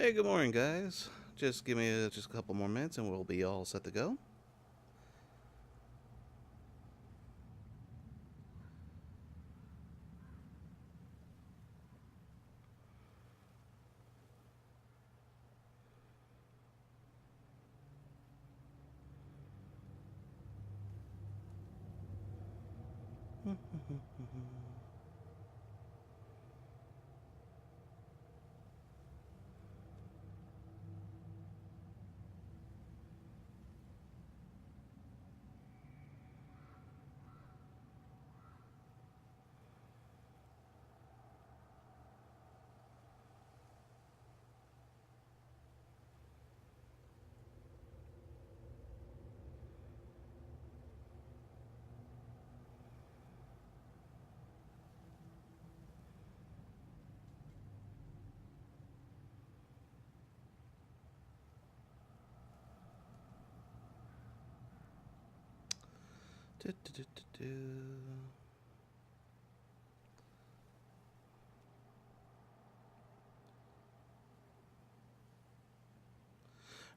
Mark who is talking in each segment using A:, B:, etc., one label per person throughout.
A: Hey, good morning, guys. Just give me just a couple more minutes and we'll be all set to go.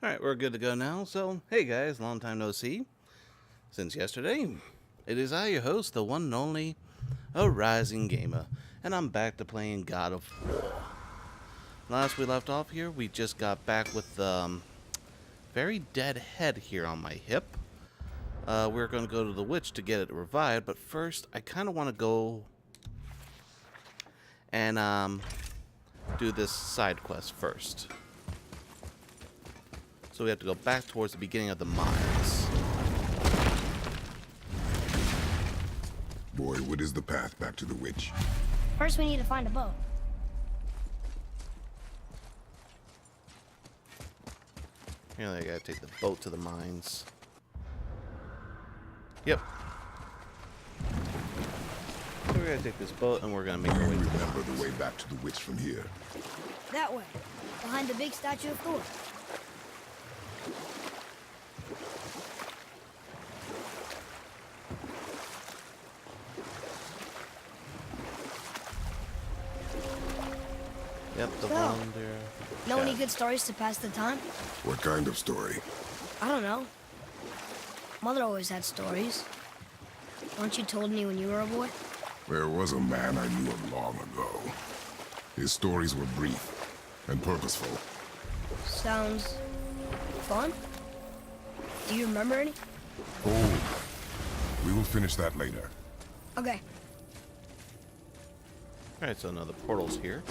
A: Alright, we're good to go now. So, hey guys, long time no see. Since yesterday, it is I, your host, the one and only ArisingGamer, and I'm back to playing God of War. Last we left off here, we just got back with very dead head here on my hip. We're going to go to the witch to get it revived, but first, I kind of want to go and do this side quest first. So we have to go back towards the beginning of the mines.
B: Boy, what is the path back to the witch?
C: First, we need to find a boat.
A: Here, I gotta take the boat to the mines. Yep. So we're gonna take this boat and we're gonna make our way to the
B: Remember
A: mines.
B: the way back to the witch from here.
C: That way, behind the big statue of Thor.
A: Yep, the
C: So,
A: wonder.
C: Know any
A: Chat.
C: good stories to pass the time?
B: What kind of story?
C: I don't know. Mother always had stories. Weren't you told me when you were a boy?
B: There was a man I knew of long ago. His stories were brief and purposeful.
C: Sounds fun. Do you remember any?
B: Oh, we will finish that later.
C: Okay.
A: Alright, so now the portal's here.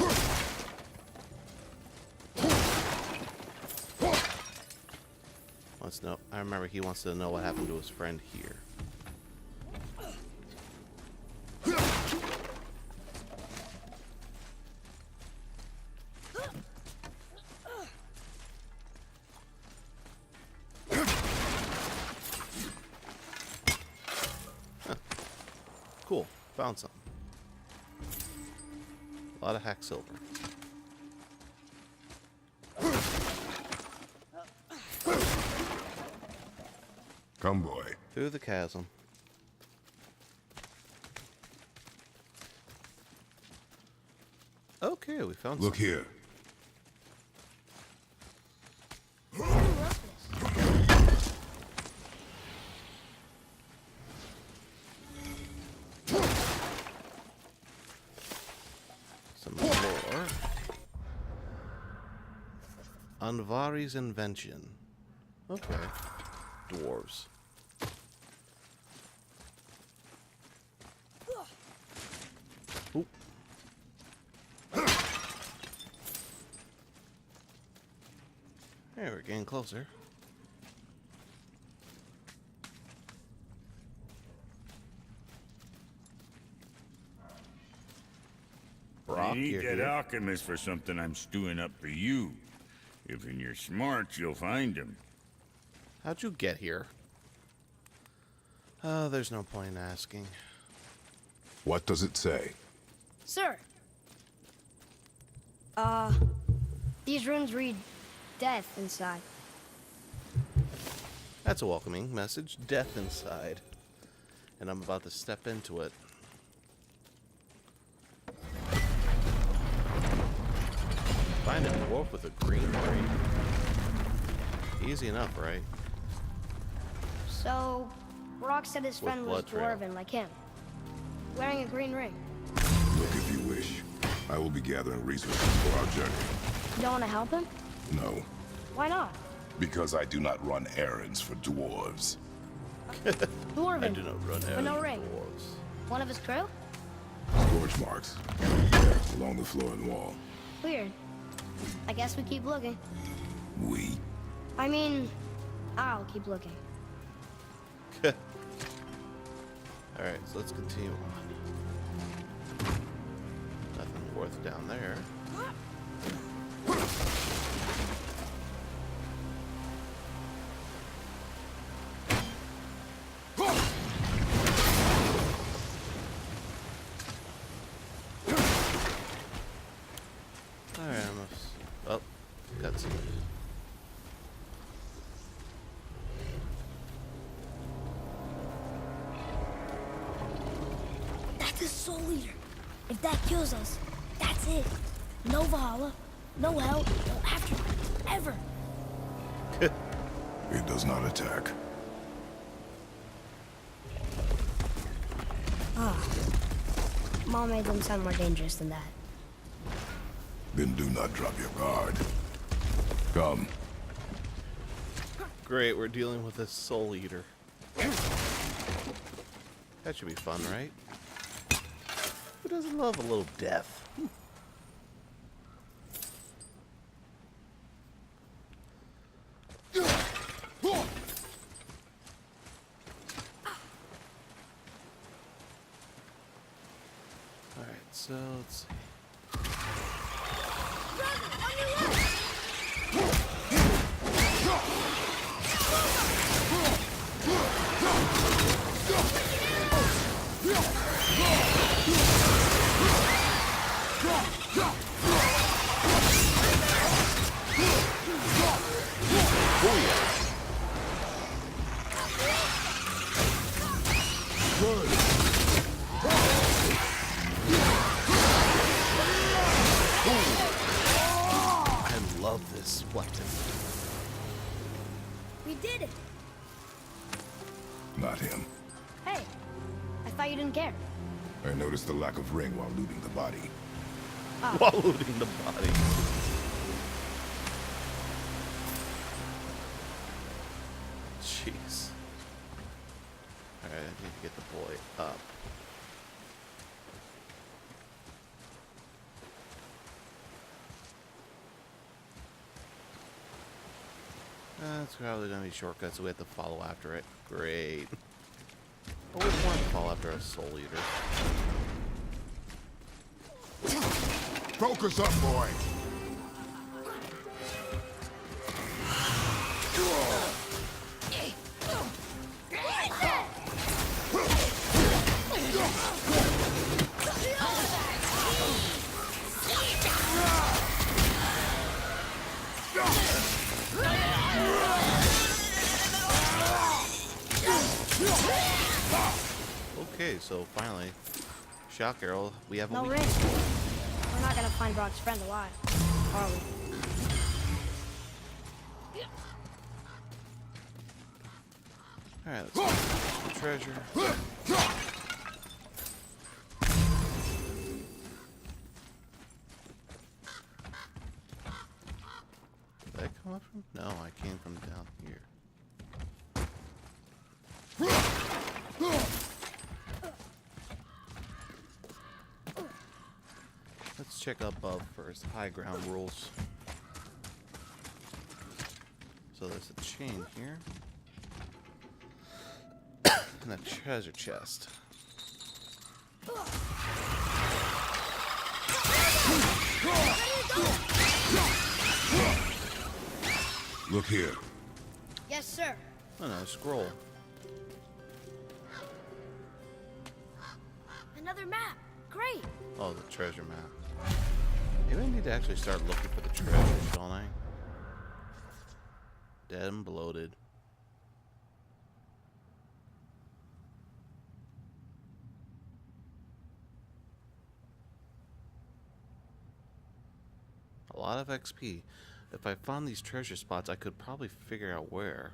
A: Let's know. I remember he wants to know what happened to his friend here. Huh. Cool. Found some. A lot of hack silver.
B: Come, boy.
A: Through the chasm. Okay, we found
B: Look
A: some.
B: here.
C: Who wrote this?
A: Some more. Anvari's invention. Okay. Dwarves. Oop. Hey, we're getting closer. Brock,
D: You
A: you're
D: need that
A: here.
D: alchemist for something I'm stewing up for you. If you're smart, you'll find him.
A: How'd you get here? Oh, there's no point in asking.
B: What does it say?
C: Sir. These runes read death inside.
A: That's a welcoming message. Death inside. And I'm about to step into it. Find a dwarf. dwarf with a green ring. Easy enough, right?
C: So, Brock said his friend was
A: blood trail.
C: dwarven like him, wearing a green ring.
B: Look if you wish. I will be gathering resources for our journey.
C: You don't want to help him?
B: No,
C: Why not?
B: because I do not run errands for dwarves.
C: Dwarven.
A: I do not run
C: With
A: errands
C: no
A: for
C: ring.
A: dwarves.
C: One of his crew?
B: Scorch marks. Along the floor and wall.
C: Weird. I guess we keep looking.
B: We.
C: I mean, I'll keep looking.
A: Alright, so let's continue on. Nothing worth down there. Alright, oh, got some.
C: That's his soul eater. If that kills us, that's it. No Valhalla, no hell, no afterlife, ever.
B: It does not attack.
C: Mom made them sound more dangerous than that.
B: Then do not drop your guard. Come.
A: Great, we're dealing with a soul eater. That should be fun, right? Who doesn't love a little death? Alright, so let's see. I love this weapon.
C: We did it.
B: Not him.
C: Hey, I thought you didn't care.
B: I noticed the lack of ring while looting the body.
A: While looting the body. Jeez. Alright, I need to get the boy up. That's probably gonna be shortcuts, so we have to follow after it. Great. I always wanted to follow after a soul eater.
B: Focus up, boy!
A: Okay, so finally, shock arrow. We have a
C: No ring. We're not gonna find Brock's friend alive, are we?
A: All right, let's go. The treasure. Did I come up from? No, I came from down here. Let's check above first. High ground rules. So there's a chain here. And a treasure chest.
B: Look here.
C: Yes, sir.
A: Oh no, scroll.
C: Another map. Great.
A: Oh, the treasure map. Maybe I need to actually start looking for the treasure, don't I? Dead and bloated. A lot of XP. If I found these treasure spots, I could probably figure out where.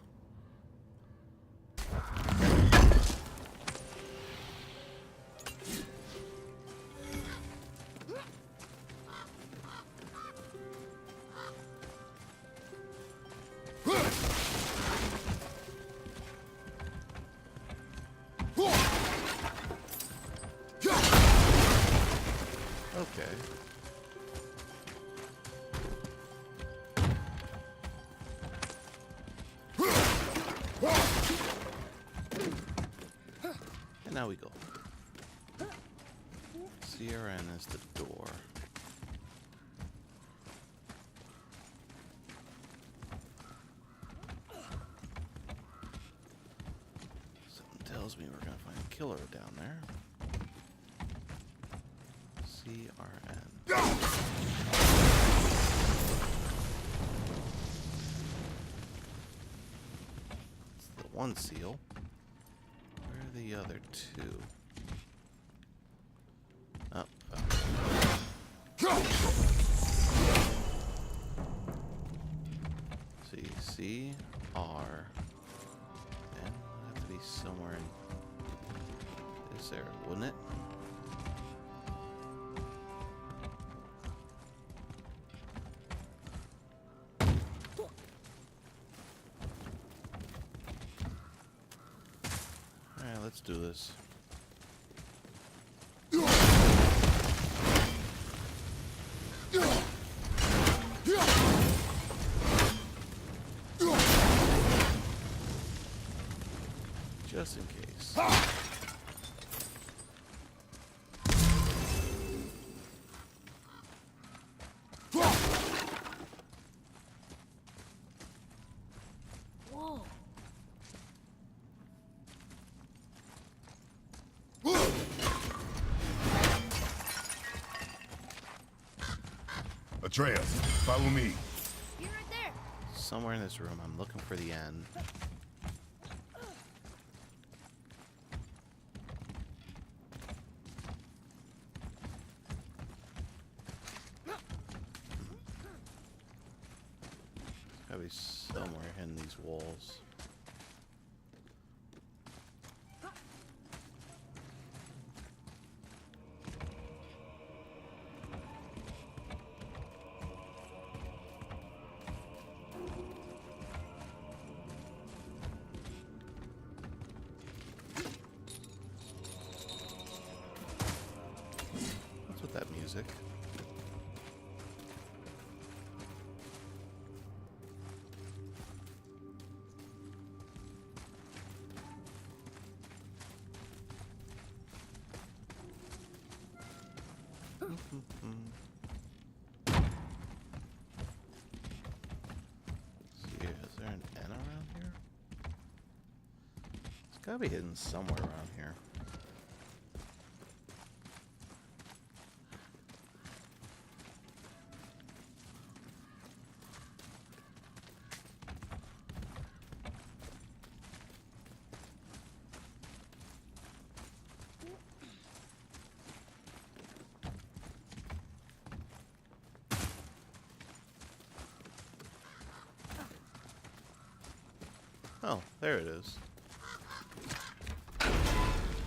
A: Okay. And now we go. CRN is the door. Something tells me we're gonna find a killer down there. CRN. It's the one seal. Where are the other two? Oh, C R N would have to be somewhere in. Is there, wouldn't it? Alright, let's do this. Just in case.
C: Whoa.
B: Atreus, follow me.
C: You're right there.
A: Somewhere in this room, I'm looking for the end. Gotta be somewhere in these walls. What's with that music? See, is there an N around here? It's gotta be hidden somewhere around here. Oh, there it is.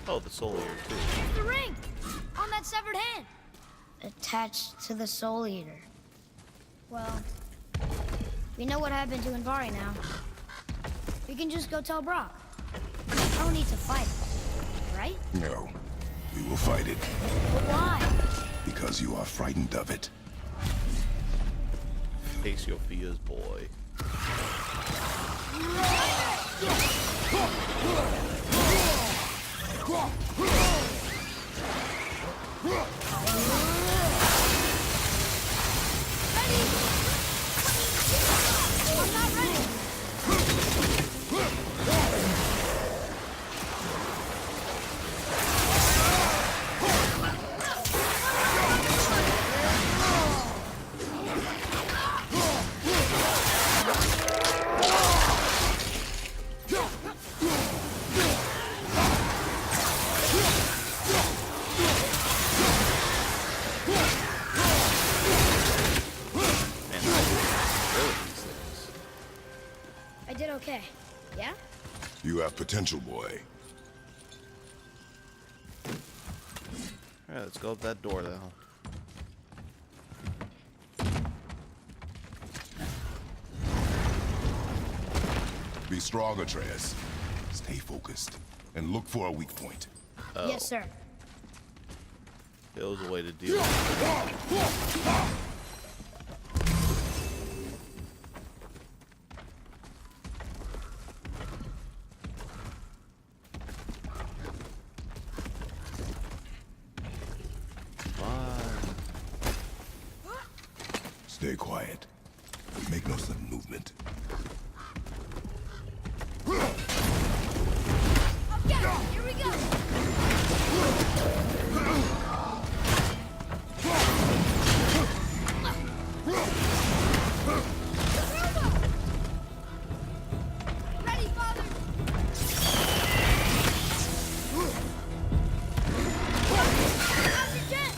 A: Oh, the soul eater too.
C: It's the ring! On that severed hand! Attached to the Soul Eater. Well, we know what happened to Invari now. We can just go tell Brock. I don't need to fight it, right?
B: No, we will fight it.
C: But why?
B: Because you are frightened of it.
A: Face your fears, boy.
C: I'm not ready! okay. Yeah?
B: You have potential, boy.
A: Alright, let's go up that door, though.
B: Be strong, Atreus. Stay focused. And look for a weak point.
A: Oh.
C: Yes, sir.
A: There was a way to deal with it.
B: Stay quiet. Make no sudden movement.
C: Okay, here we go. Ready, father. Now's your chance.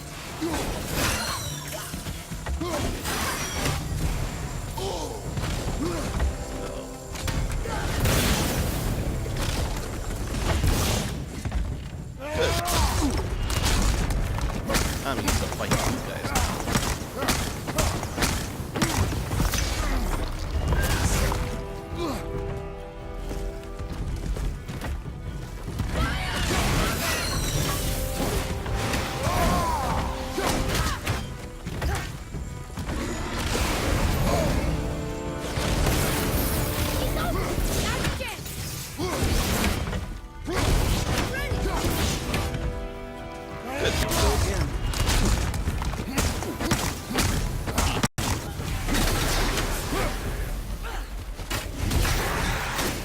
A: I'm used to fighting these guys.
C: He's over. Now's your chance. Ready.
A: Let's go again.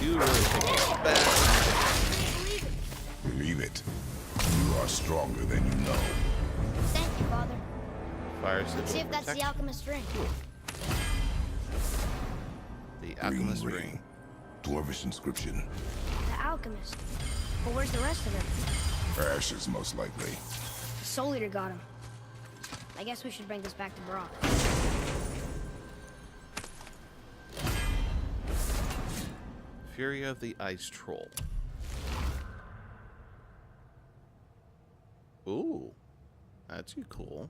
A: You really think it's bad?
B: Believe it. You are stronger than you know.
C: Thank you, father.
A: Fire
C: Let's see
A: sigil
C: if that's the
A: protection.
C: alchemist ring.
A: The
B: Green
A: alchemist
B: ring.
A: ring.
B: Dwarvish inscription.
C: The alchemist. But where's the rest of him?
B: Ashes, most likely.
C: The Soul Eater got him. I guess we should bring this back to Brock.
A: Fury of the Ice Troll. Ooh, that's cool.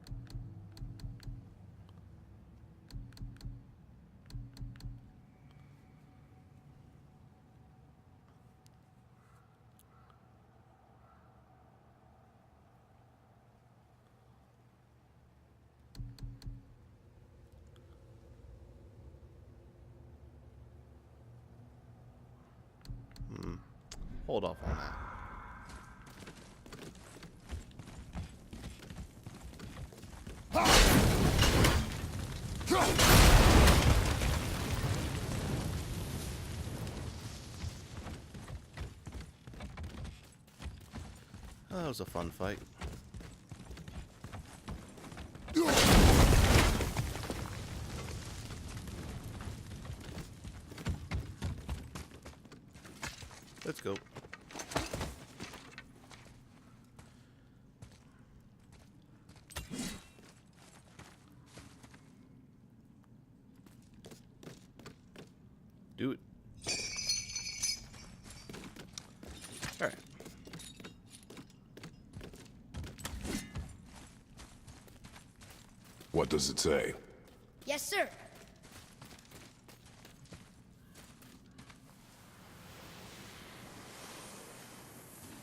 A: Hold off on that. Oh, that was a fun fight. Let's go. Do it. All right.
B: What does it say?
C: Yes, sir.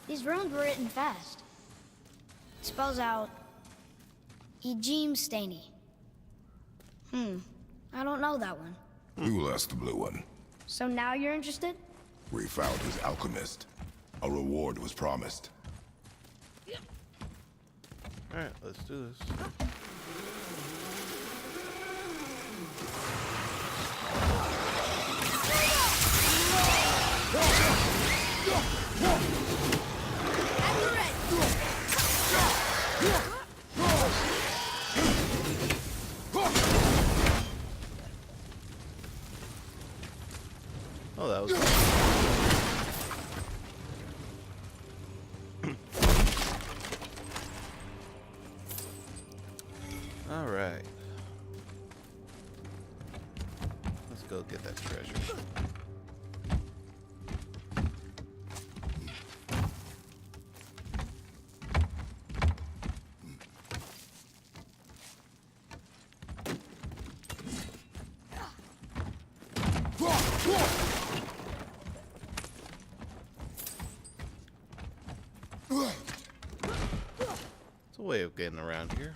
C: These runes were written fast. It spells out Ejim Staney. I don't know that one.
B: We will ask the blue one.
C: So now you're interested?
B: We found his alchemist. A reward was promised.
A: All right, let's do this. Oh, that was cool. All right. Let's go get that treasure. of getting around here.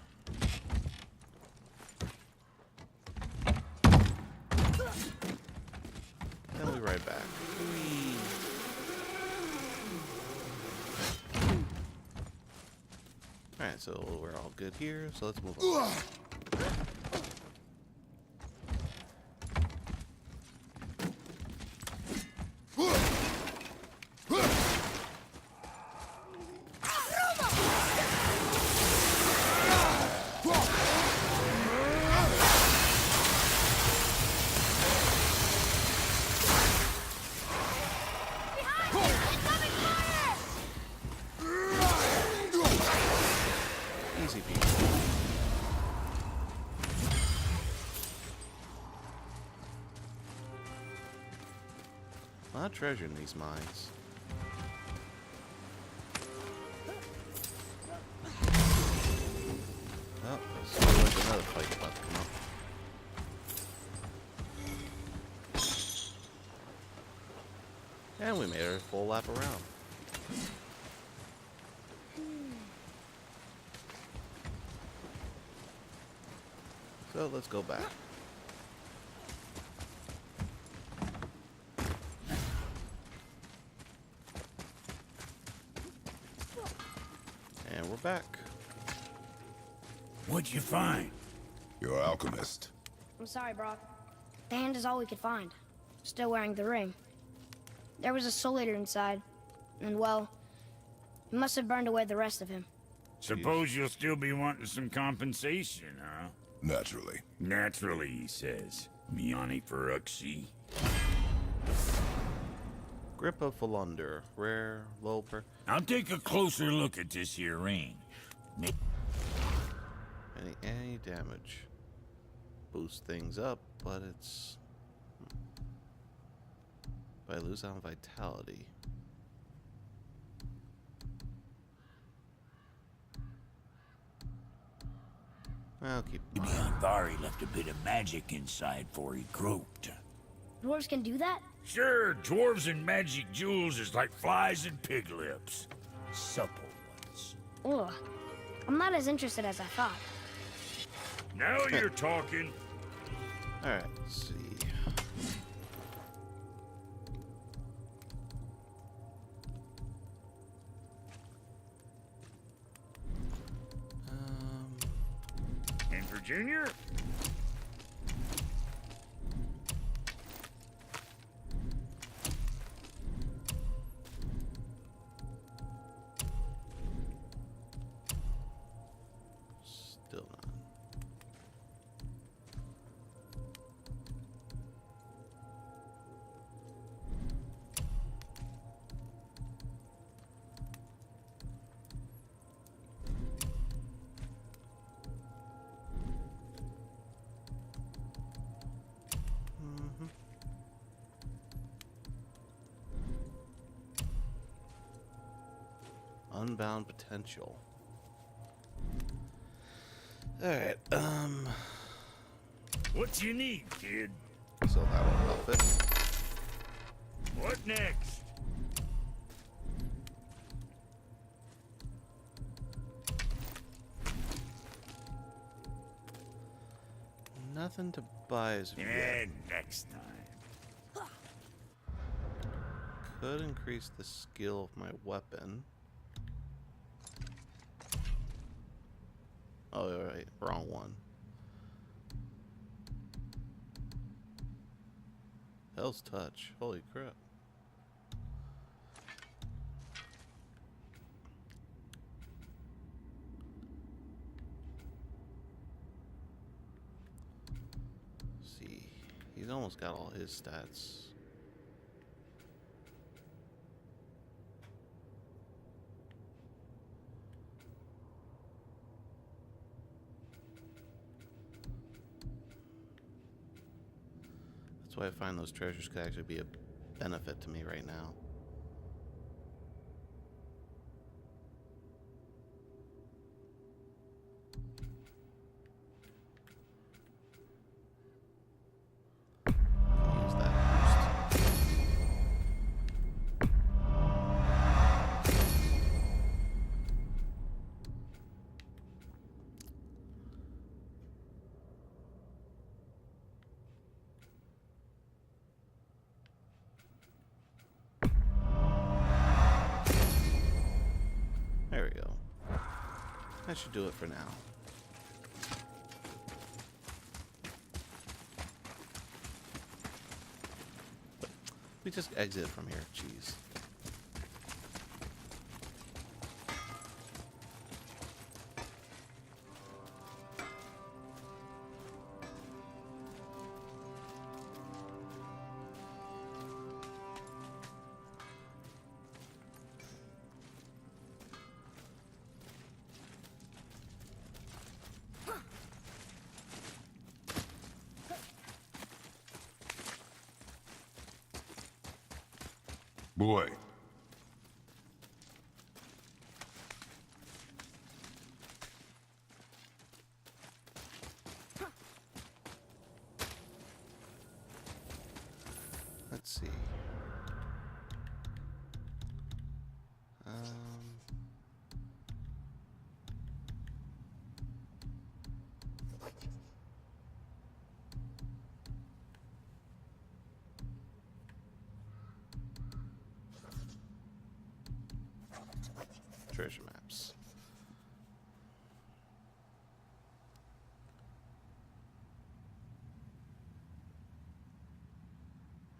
A: Then we ride back. Whee. Alright, so we're all good here, so let's move on. Easy peasy. A lot of treasure in these mines. Oh, there's like another fight about to come up. And we made our full lap around. So let's go back. And we're back.
D: What'd you find?
B: You're alchemist.
C: I'm sorry, Brock. The hand is all we could find. Still wearing the ring. There was a soul eater inside. And, well, he must have burned away the rest of him.
D: Suppose you'll still be wanting some compensation, huh?
B: Naturally.
D: Naturally, he says. Miani Feruxi.
A: Grip of Philunder. Rare, low per...
D: I'll take a closer look at this here ring.
A: Any damage. Boost things up, but it's... But I lose on vitality. I'll keep
D: Maybe Anvari left a bit of magic inside for he groped.
C: Dwarves can do that?
D: Sure, dwarves and magic jewels is like flies and pig lips. Supple ones.
C: Ugh. I'm not as interested as I thought.
D: Now you're talking.
A: Alright, let's see.
D: And for Junior?
A: Still not. Unbound potential. Alright,
D: What you need, kid?
A: so that one outfit.
D: What next?
A: Nothing to buy as of yet.
D: And next time.
A: Could increase the skill of my weapon. Oh, right, wrong one. Hell's Touch. Holy crap. See, he's almost got all his stats. That's why I find those treasures could actually be a benefit to me right now. Use that boost. That should do it for now. We just exit from here. Jeez.
B: Boy.
A: Let's see. Treasure maps.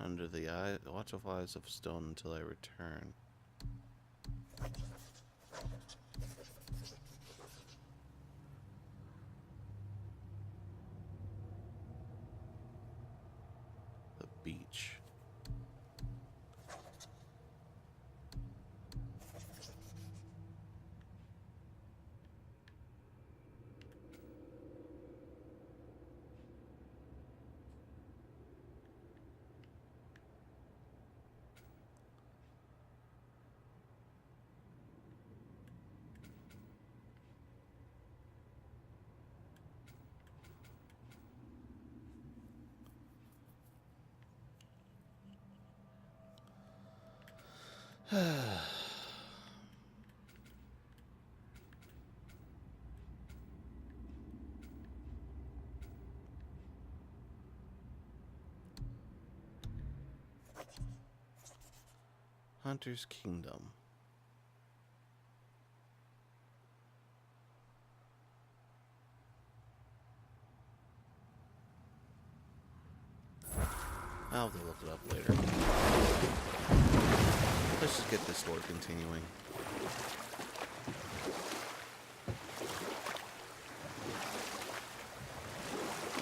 A: Under the eye, watch the eyes of stone until I return. The beach. Hunter's Kingdom. I'll have to look it up later. Let's just get this story continuing.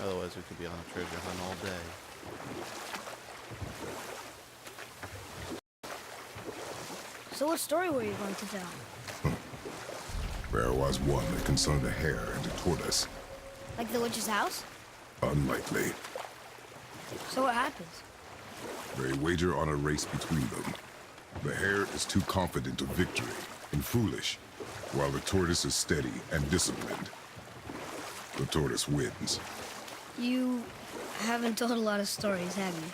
A: Otherwise we could be on a treasure hunt all day.
C: So what story were you going to tell?
B: There was one that concerned a hare and a tortoise.
C: Like the witch's house?
B: Unlikely.
C: So what happens?
B: They wager on a race between them. The hare is too confident of victory and foolish, while the tortoise is steady and disciplined. The tortoise wins.
C: You haven't told a lot of stories, have you?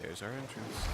A: There's our entrance.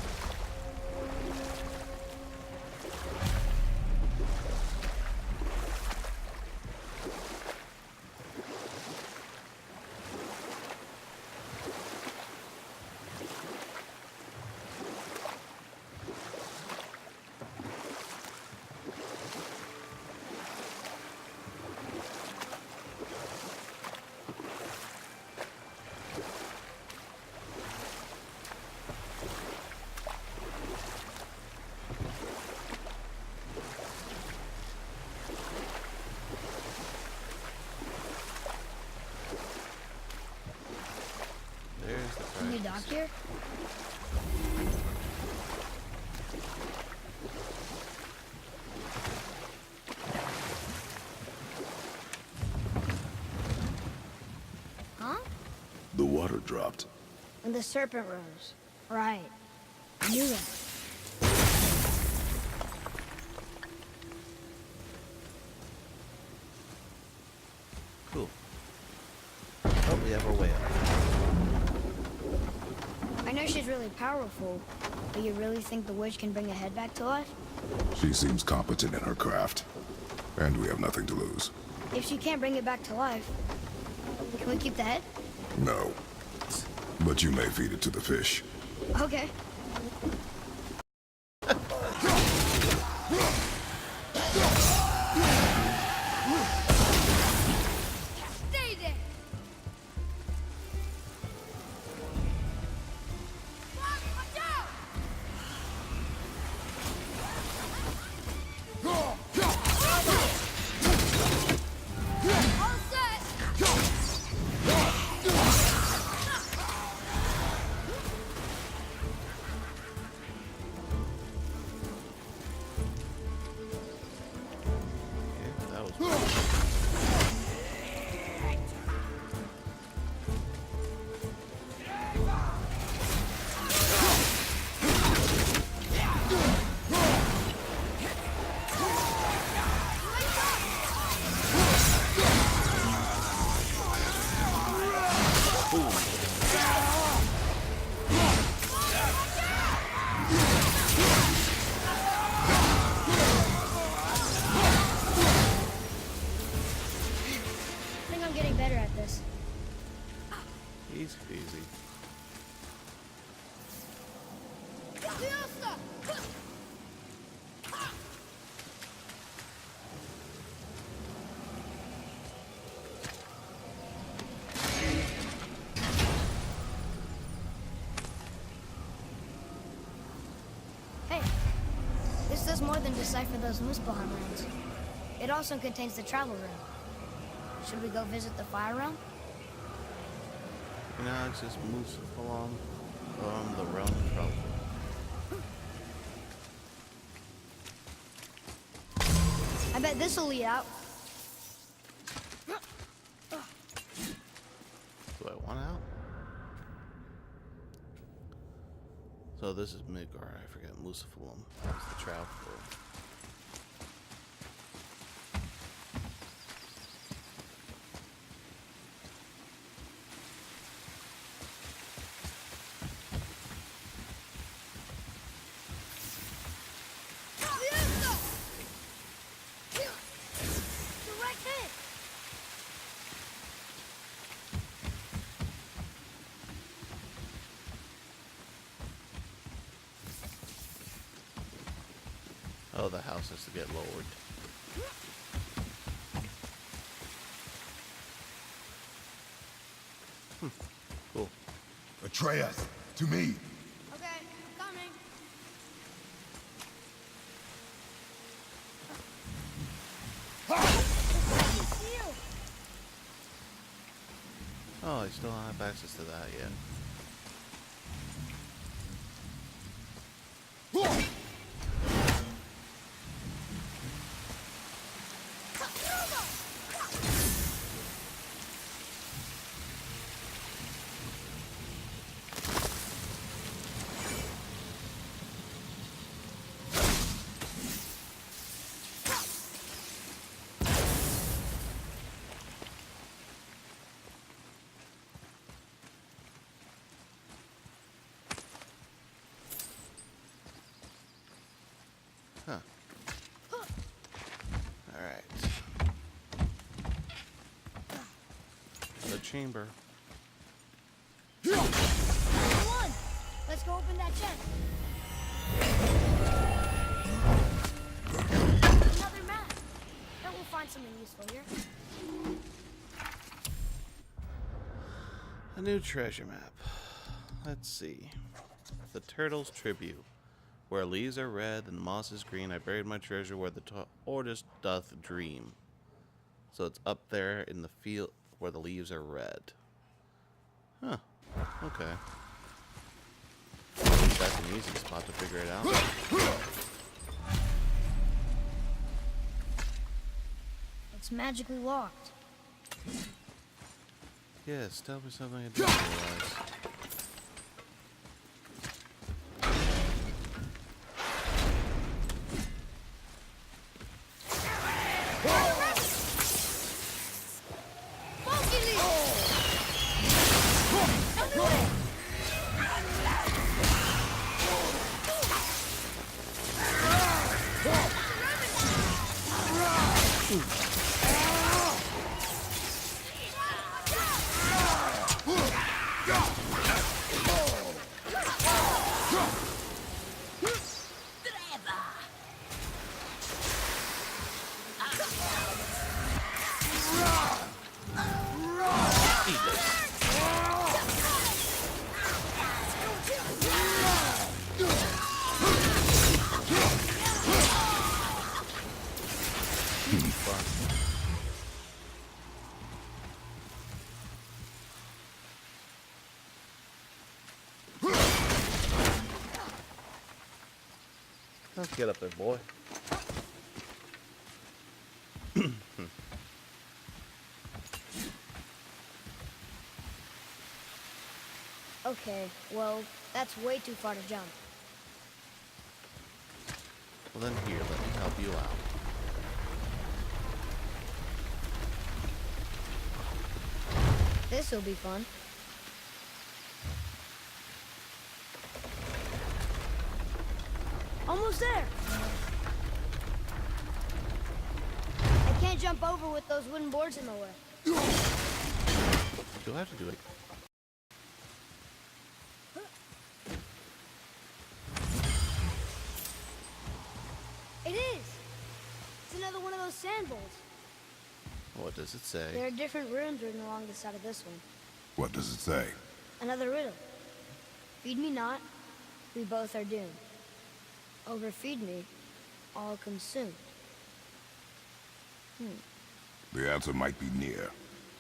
A: There's the
C: Can you
A: prize.
C: dock here? Huh?
B: The water dropped.
C: And the serpent rose. Right. I knew that.
A: Cool. Oh, we have our way up.
C: I know she's really powerful, but you really think the witch can bring a head back to life?
B: She seems competent in her craft, and we have nothing to lose.
C: If she can't bring it back to life, can we keep the head?
B: No. But you may feed it to the fish.
C: Okay. I think I'm getting better at this.
A: Easy peasy.
C: Hey, this does more than decipher those Muspelheim runes. It also contains the travel rune. Should we go visit the fire realm?
A: You know, it just moves along the realm of trouble.
C: I bet this'll lead out.
A: Do I want out? So this is Midgar, I forget, Musafulum. That's the travel room.
C: Direct hit!
A: Oh, the house has to get lowered. Cool.
B: Atreus, to me.
C: Okay, coming.
A: Oh, I still don't have access to that yet. Huh. Alright. The chamber.
C: Come on! Let's go open that chest. Another map. Bet we'll find something useful here.
A: A new treasure map. Let's see. The Turtle's Tribute. Where leaves are red and moss is green, I buried my treasure where the tortoise doth dream. So it's up there in the field where the leaves are red. Huh. Okay. That's an easy spot to figure it out.
C: It's magically locked.
A: Yes, tell me something I didn't realize. Let's get up there, boy.
C: Okay, well, that's way too far to jump.
A: Well then here, let me help you out.
C: This'll be fun. Almost there! I can't jump over with those wooden boards in my way.
A: You'll have to do it.
C: It is! It's another one of those sand bowls.
A: What does it say?
C: There are different runes written along the side of this one.
B: What does it say?
C: Another riddle. Feed me not, we both are doomed. Overfeed me, all consumed.
B: The answer might be near,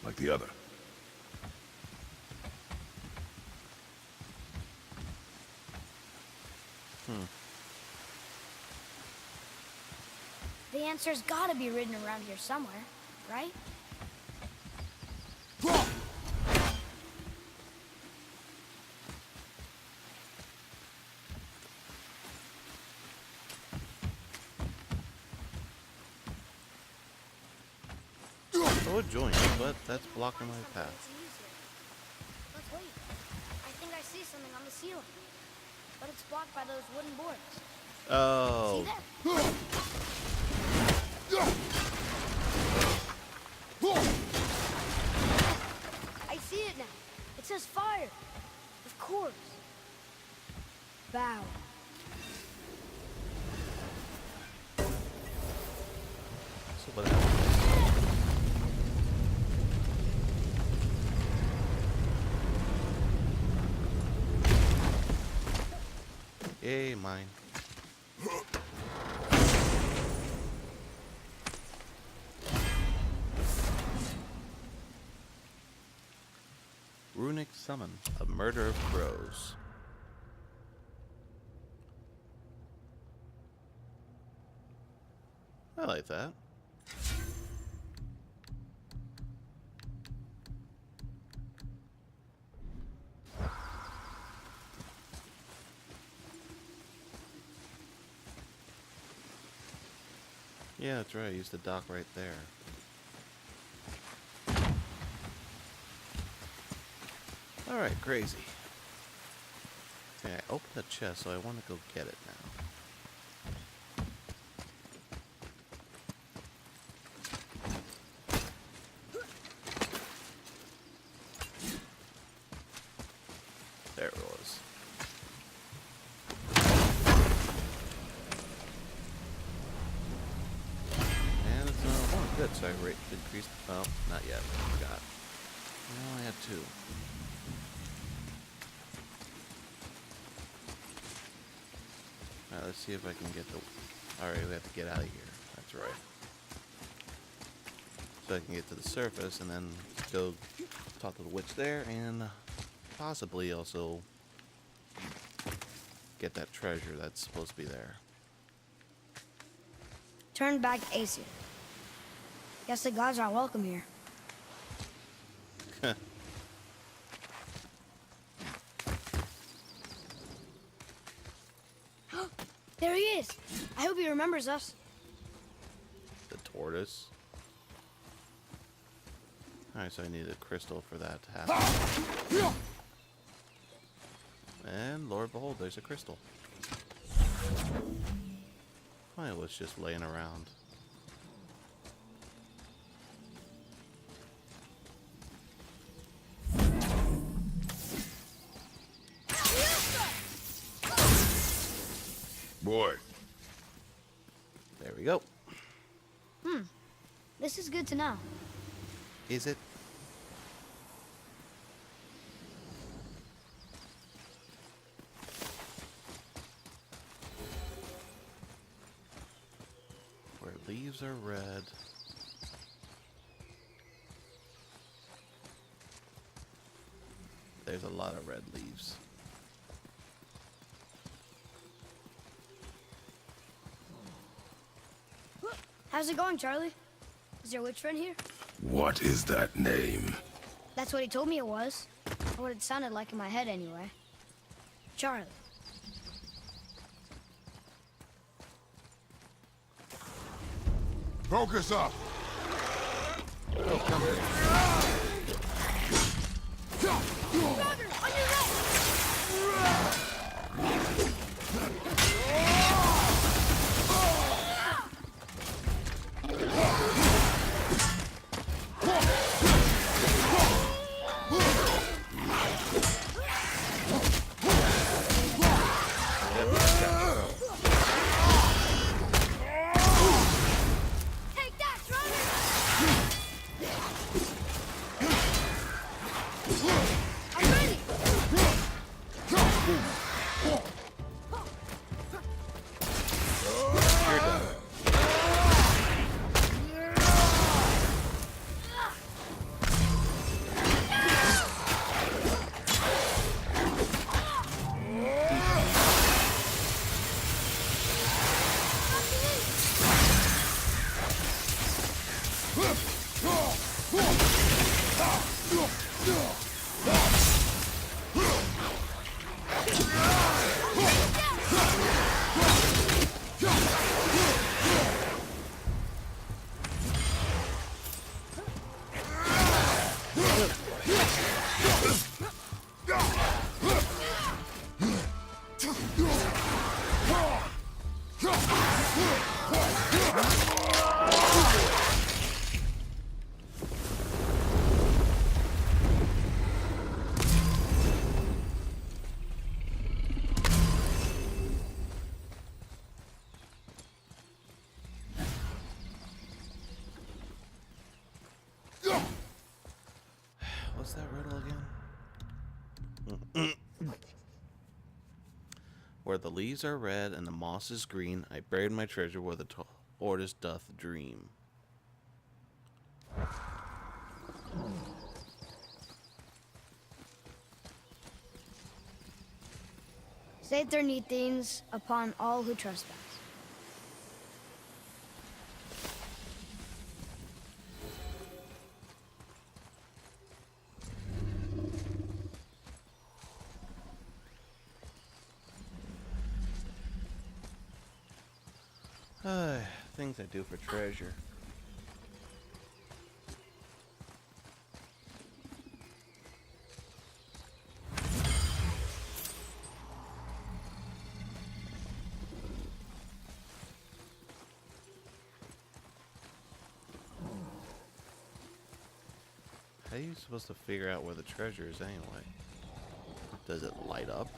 B: like the other.
C: The answer's gotta be written around here somewhere, right?
A: I would join you, but that's blocking my path.
C: Let's wait. I think I see something on the ceiling. But it's blocked by those wooden boards.
A: Oh.
C: See there? I see it now. It says fire. Of course. Bow.
A: So what happens? Yay, mine. Runic Summon, a murder of crows. I like that. Yeah, that's right. Use the dock right there. Alright, crazy. Okay, I opened the chest, so I want to go get it now. There it was. And it's oh, good, so I increased. Oh, not yet. I forgot. I only had 2. Alright, let's see if I can get the... Alright, we have to get out of here. That's right. So I can get to the surface and then go talk to the witch there and possibly also get that treasure that's supposed to be there.
C: Turn back Aesir. Guess the gods aren't welcome here. There he is! I hope he remembers us.
A: The tortoise. Alright, so I need a crystal for that to happen. And Lord behold, there's a crystal. It was just laying around.
B: Boy.
A: There we go.
C: This is good to know.
A: Is it? Where leaves are red. There's a lot of red leaves.
C: How's it going, Charlie? Is your witch friend here?
B: What is that name?
C: That's what he told me it was. what it sounded like in my head anyway. Charlie.
B: Focus up!
A: Oh, come here.
C: Roger, on your right! Take that, Roger! I'm ready!
A: You're done. What's that riddle again? Where the leaves are red and the moss is green, I buried my treasure where the tortoise doth dream.
C: Saith their neat things upon all who trespass.
A: Things I do for treasure. How are you supposed to figure out where the treasure is anyway? Does it light up?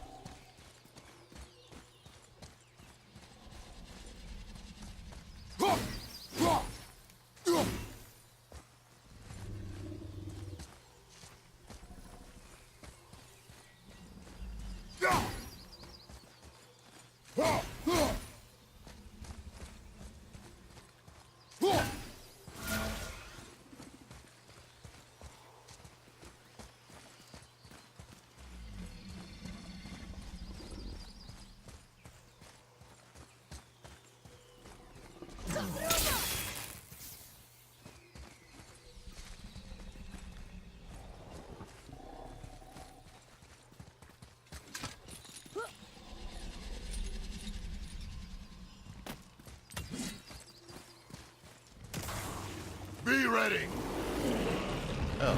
B: Be ready!
A: Oh.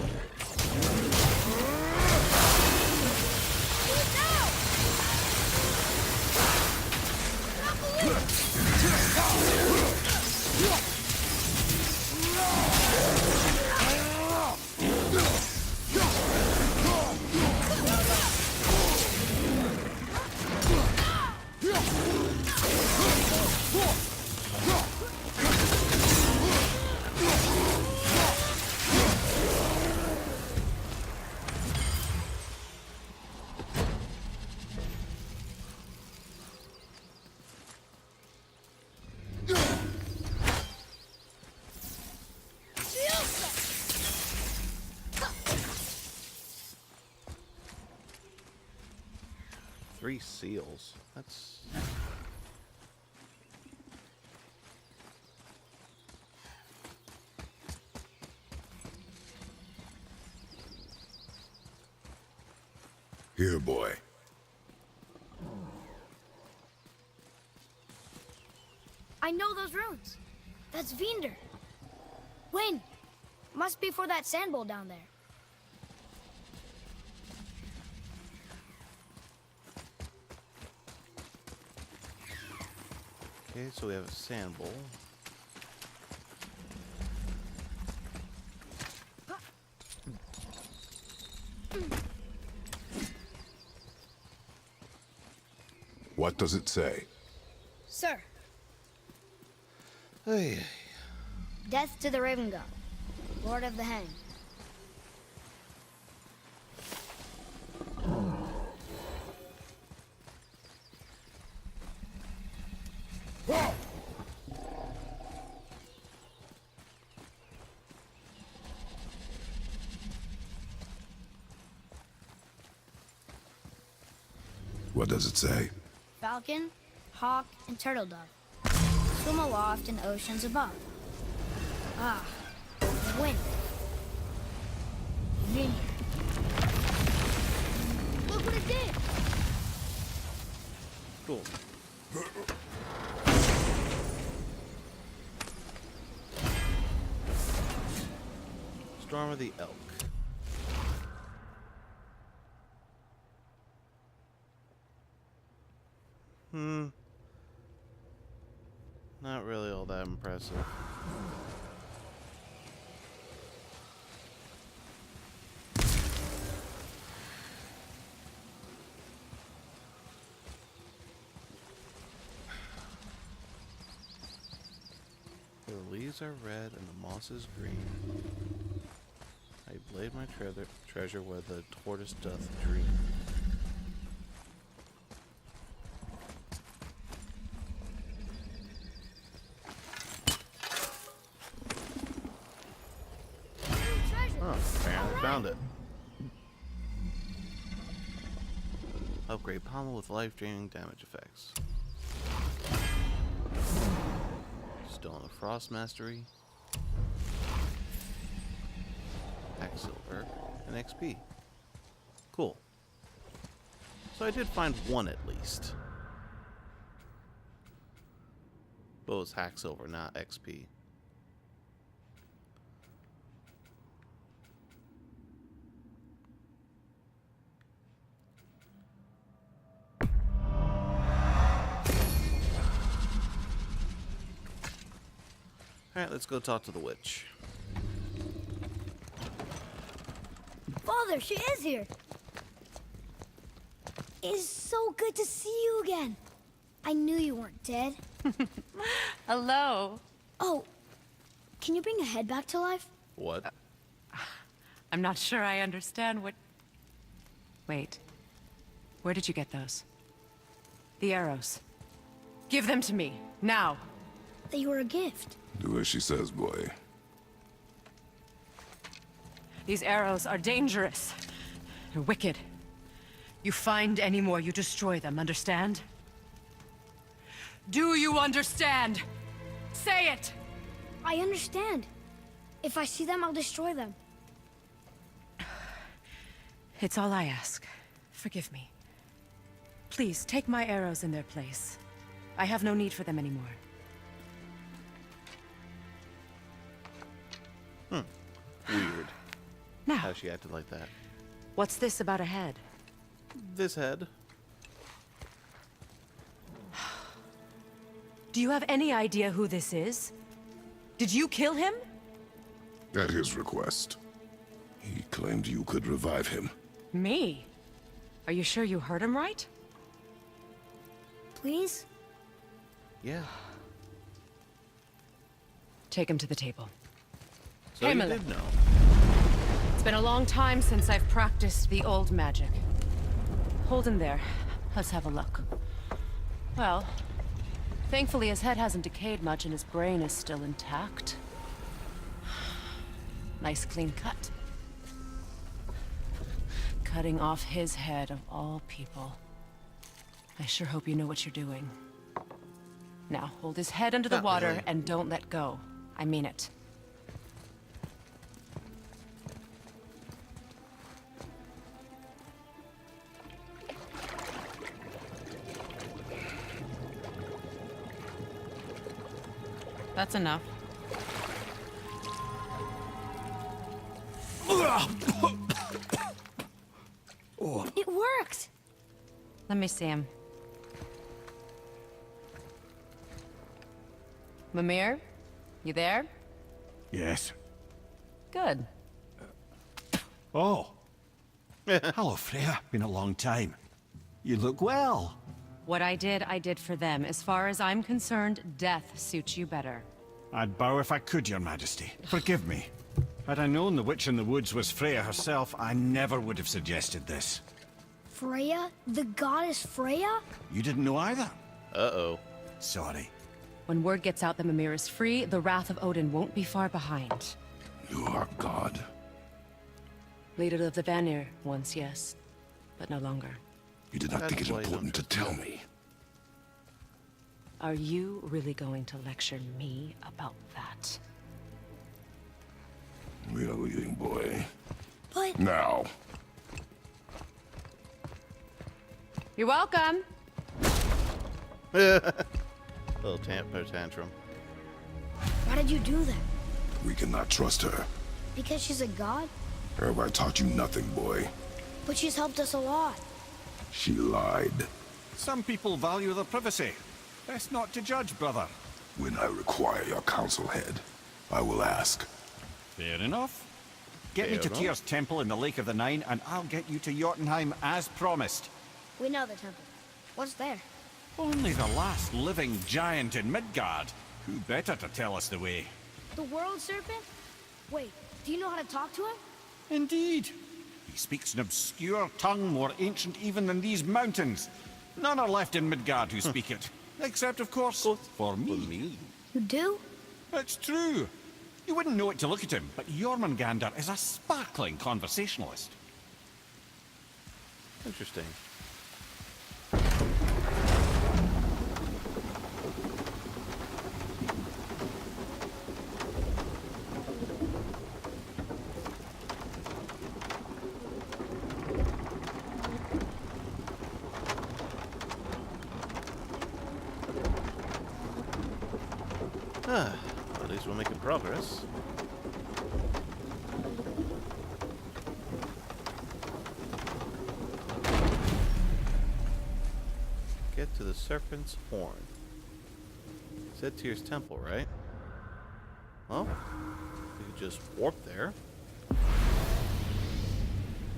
A: Three seals. That's...
B: Here, boy.
C: I know those runes. That's Vinder. Wind. Must be for that sand bowl down there.
A: Okay, so we have a sand bowl.
B: What does it say?
C: Sir,
A: Hey,
C: death to the Raven God, Lord of the Hang.
B: What does it say?
C: Falcon, hawk, and turtle dove swim aloft in oceans above. Ah, wind. Wind. Look what it did!
A: cool. Storm of the Elk. Not really all that impressive. The leaves are red and the moss is green. I laid my treasure where the tortoise doth dream.
C: Treasure!
A: Oh, apparently found it. Upgrade pommel with life-draining damage effects. Stone of Frost Mastery. Pack silver and XP. Cool. So I did find one at least. But it was hack silver, not XP. Alright, let's go talk to the witch.
C: Father, she is here! It's so good to see you again. I knew you weren't dead.
E: Hello.
C: Oh, can you bring a head back to life?
A: What?
E: I'm not sure I understand what... Wait. Where did you get those? The arrows. Give them to me, now.
C: They were a gift.
B: Do as she says, boy.
E: These arrows are dangerous. They're wicked. You find any more, you destroy them, understand? Do you understand? Say it!
C: I understand. If I see them, I'll destroy them.
E: It's all I ask. Forgive me. Please, take my arrows in their place. I have no need for them anymore.
A: Weird.
E: Now,
A: How she acted like that.
E: what's this about a head?
A: This head.
E: Do you have any idea who this is? Did you kill him?
B: At his request. He claimed you could revive him.
E: Me? Are you sure you heard him right?
C: Please?
A: Yeah.
E: Take him to the table.
A: So you
E: Hamlet.
A: did know.
E: It's been a long time since I've practiced the old magic. Hold him there. Let's have a look. Well, thankfully his head hasn't decayed much and his brain is still intact. Nice clean cut. Cutting off his head of all people. I sure hope you know what you're doing. Now, hold his head under the
A: Not
E: water
A: really.
E: and don't let go. I mean it. That's enough.
C: It worked!
E: Let me see him. Mimir? You there?
F: Yes.
E: Good.
F: Oh. Hello, Freya. Been a long time. You look well.
E: What I did for them. As far as I'm concerned, death suits you better.
F: I'd bow if I could, Your Majesty. Forgive me. Had I known the witch in the woods was Freya herself, I never would have suggested this.
C: Freya? The goddess Freya?
F: You didn't know either?
A: Uh-oh.
F: Sorry.
E: When word gets out that Mimir is free, the wrath of Odin won't be far behind.
B: You are God.
E: Leader of the Vanir, once, yes. But no longer.
B: You did not
A: That's
B: think it
A: why you
B: important to
A: don't
B: tell me.
E: Are you really going to lecture me about that?
B: We are leaving, boy.
C: But...
B: Now.
E: You're welcome!
A: Little temper tantrum.
C: Why did you do that?
B: We cannot trust her.
C: Because she's a god?
B: Have I taught you nothing, boy?
C: But she's helped us a lot.
B: She lied.
F: Some people value their privacy. Best not to judge, brother.
B: When I require your council head, I will ask.
F: Fair enough. Get me
A: Fair
F: to
A: enough.
F: Tyr's temple in the Lake of the Nine, and I'll get you to Jotunheim as promised.
C: We know the temple. What's there?
F: Only the last living giant in Midgard. Who better to tell us the way?
C: The world serpent? Wait, do you know how to talk to him?
F: Indeed. He speaks an obscure tongue more ancient even than these mountains. None are left in Midgard who speak it. Except, of course, for me.
C: You do?
F: It's true. You wouldn't know it to look at him, but Jormungandr is a sparkling conversationalist.
A: Interesting. At least we're making progress. Get to the Serpent's Horn. Said Tyr's temple, right? Well, we could just warp there.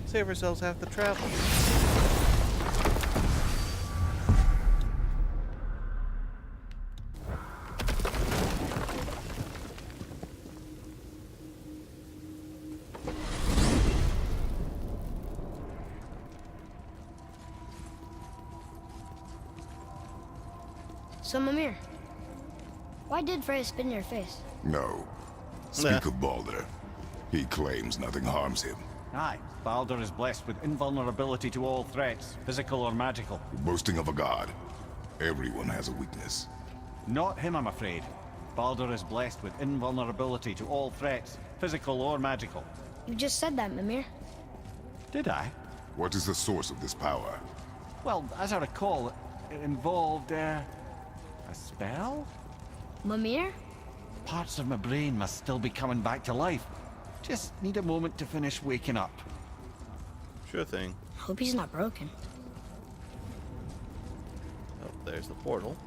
A: Save ourselves half the travel.
C: So, Mimir, why did Freya spit in your face?
B: No. Speak of Baldur. He claims nothing harms him.
F: Aye, Baldur is blessed with invulnerability to all threats, physical or magical.
B: Boasting of a god. Everyone has a weakness.
F: Not him, I'm afraid. Baldur is blessed with invulnerability to all threats, physical or magical.
C: You just said that, Mimir.
F: Did I?
B: What is the source of this power?
F: Well, as I recall, it involved, a spell?
C: Mimir?
F: Parts of my brain must still be coming back to life. Just need a moment to finish waking up.
A: Sure thing.
C: Hope he's not broken.
A: Oh, there's the portal.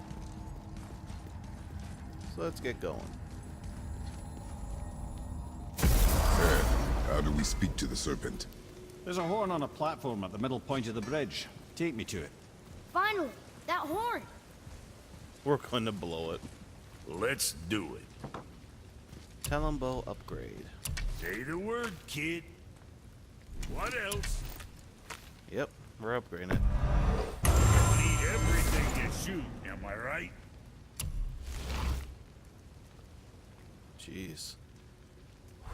A: So let's get going.
B: How do we speak to the serpent?
F: There's a horn on a platform at the middle point of the bridge. Take me to it.
C: Finally! That horn!
A: We're going to blow it.
D: Let's do it.
A: Talonbow upgrade.
D: Say the word, kid. What else?
A: Yep, we're upgrading it.
D: You need everything you shoot, am I right?
A: Jeez.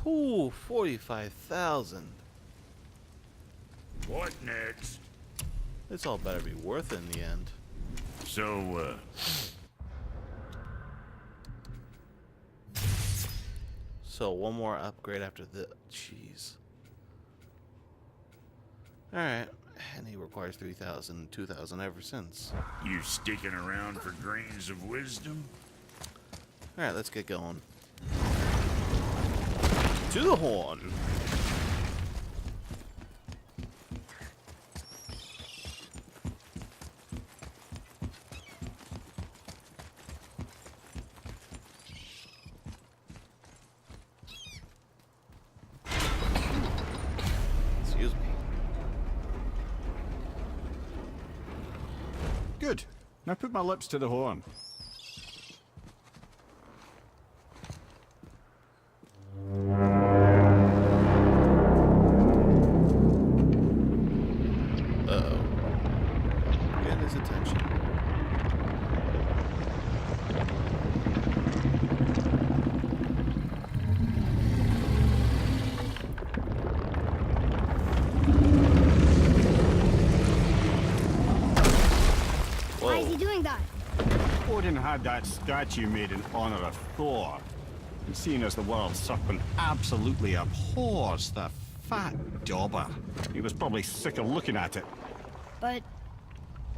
A: Whew, 45,000.
D: What next?
A: This all better be worth it in the end.
D: So,
A: So one more upgrade after the jeez. Alright. And he requires 3,000, 2,000 ever since.
D: you sticking around for grains of wisdom?
A: Alright, let's get going. To the horn. Excuse me.
F: Good. Now put my lips to the horn.
A: Uh-oh. Get his attention.
C: Why is he doing that?
F: Odin had that statue made in honor of Thor. And seeing as the world serpent absolutely abhors the fat dauber, he was probably sick of looking at it.
C: But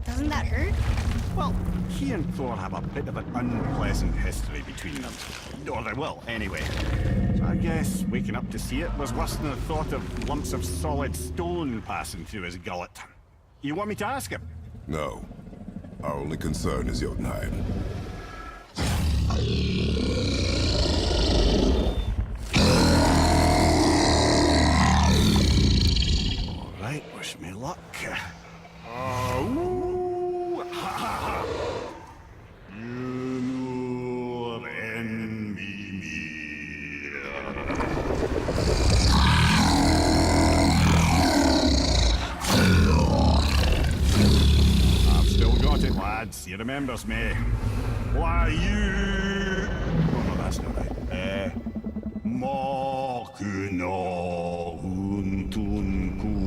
C: doesn't that hurt?
F: Well, he and Thor have a bit of an unpleasant history between them. Or they will, anyway. So I guess waking up to see it was worse than the thought of lumps of solid stone passing through his gullet. You want me to ask him?
B: No. Our only concern is Jotunheim.
F: All right, wish me luck. Oh, ha, ha, ha. You envy me. I've still got it, lads. He remembers me. Why, you... Oh, no, that's not right. Mokuno huntun kun.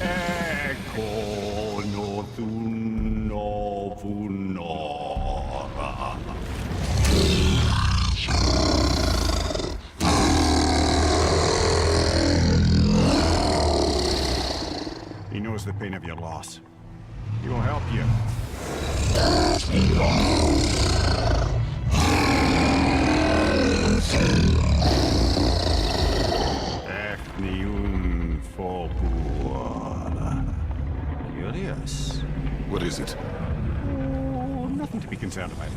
F: Eko no thuno funora. He knows the pain of your loss. He will help you. Efniun Folkuara. Curious.
B: What is it?
F: Oh, nothing to be concerned about.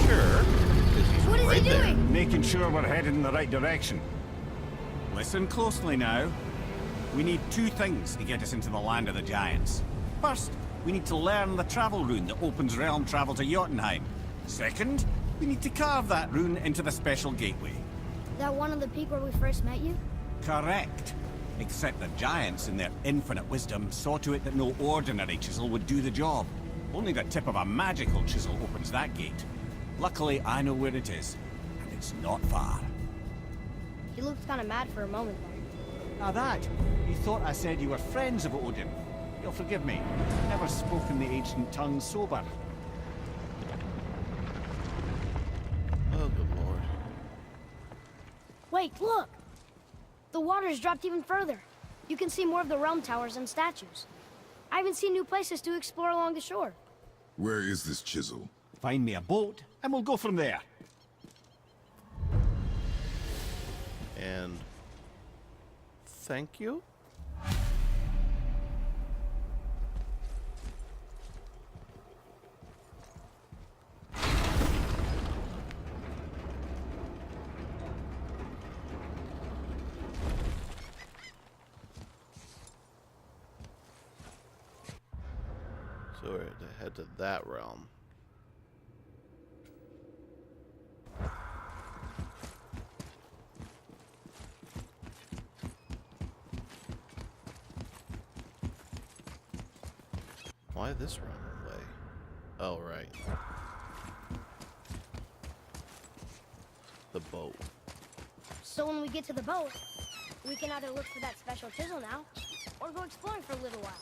A: Sure. Because he's
C: What is
A: right
C: he
A: there.
C: doing?
F: Making sure we're headed in the right direction. Listen closely now. We need two things to get us into the land of the giants. First, we need to learn the travel rune that opens realm travel to Jotunheim. Second, we need to carve that rune into the special gateway.
C: That one on the peak where we first met you?
F: Correct. Except the giants, in their infinite wisdom, saw to it that no ordinary chisel would do the job. Only the tip of a magical chisel opens that gate. Luckily, I know where it is, and it's not far.
C: He looked kind of mad for a moment there.
F: Now that, you thought I said you were friends of Odin. You'll forgive me. I've never spoken the ancient tongue sober.
A: Oh, good lord.
C: Wait, look! The water's dropped even further. You can see more of the realm towers and statues. I even see new places to explore along the shore.
B: Where is this chisel?
F: Find me a boat, and we'll go from there.
A: And thank you. So we're to head to that realm. Why this round way? Oh, right. The boat.
C: So when we get to the boat, we can either look for that special chisel now, or go exploring for a little while.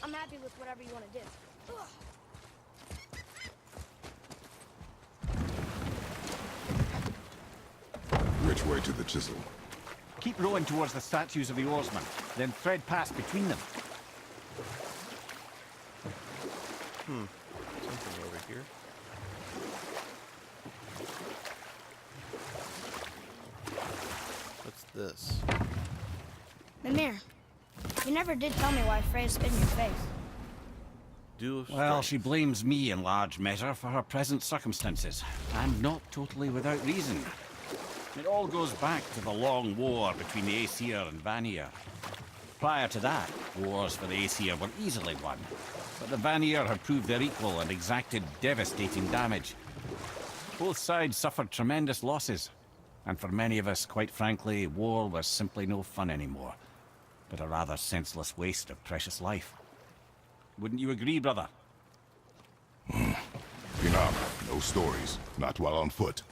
C: I'm happy with whatever you want to do. Ugh.
B: Which way to the chisel?
F: Keep rowing towards the statues of the oarsmen, then thread past between them.
A: Something over here. What's this?
C: Mimir, you never did tell me why Freya spit in your face.
A: Do
F: Well, she blames me in large measure for her present circumstances, and not totally without reason. It all goes back to the long war between the Aesir and Vanir. Prior to that, wars for the Aesir were easily won, but the Vanir had proved their equal and exacted devastating damage. Both sides suffered tremendous losses, and for many of us, quite frankly, war was simply no fun anymore, but a rather senseless waste of precious life. Wouldn't you agree, brother?
B: Enough. No stories. Not while on foot.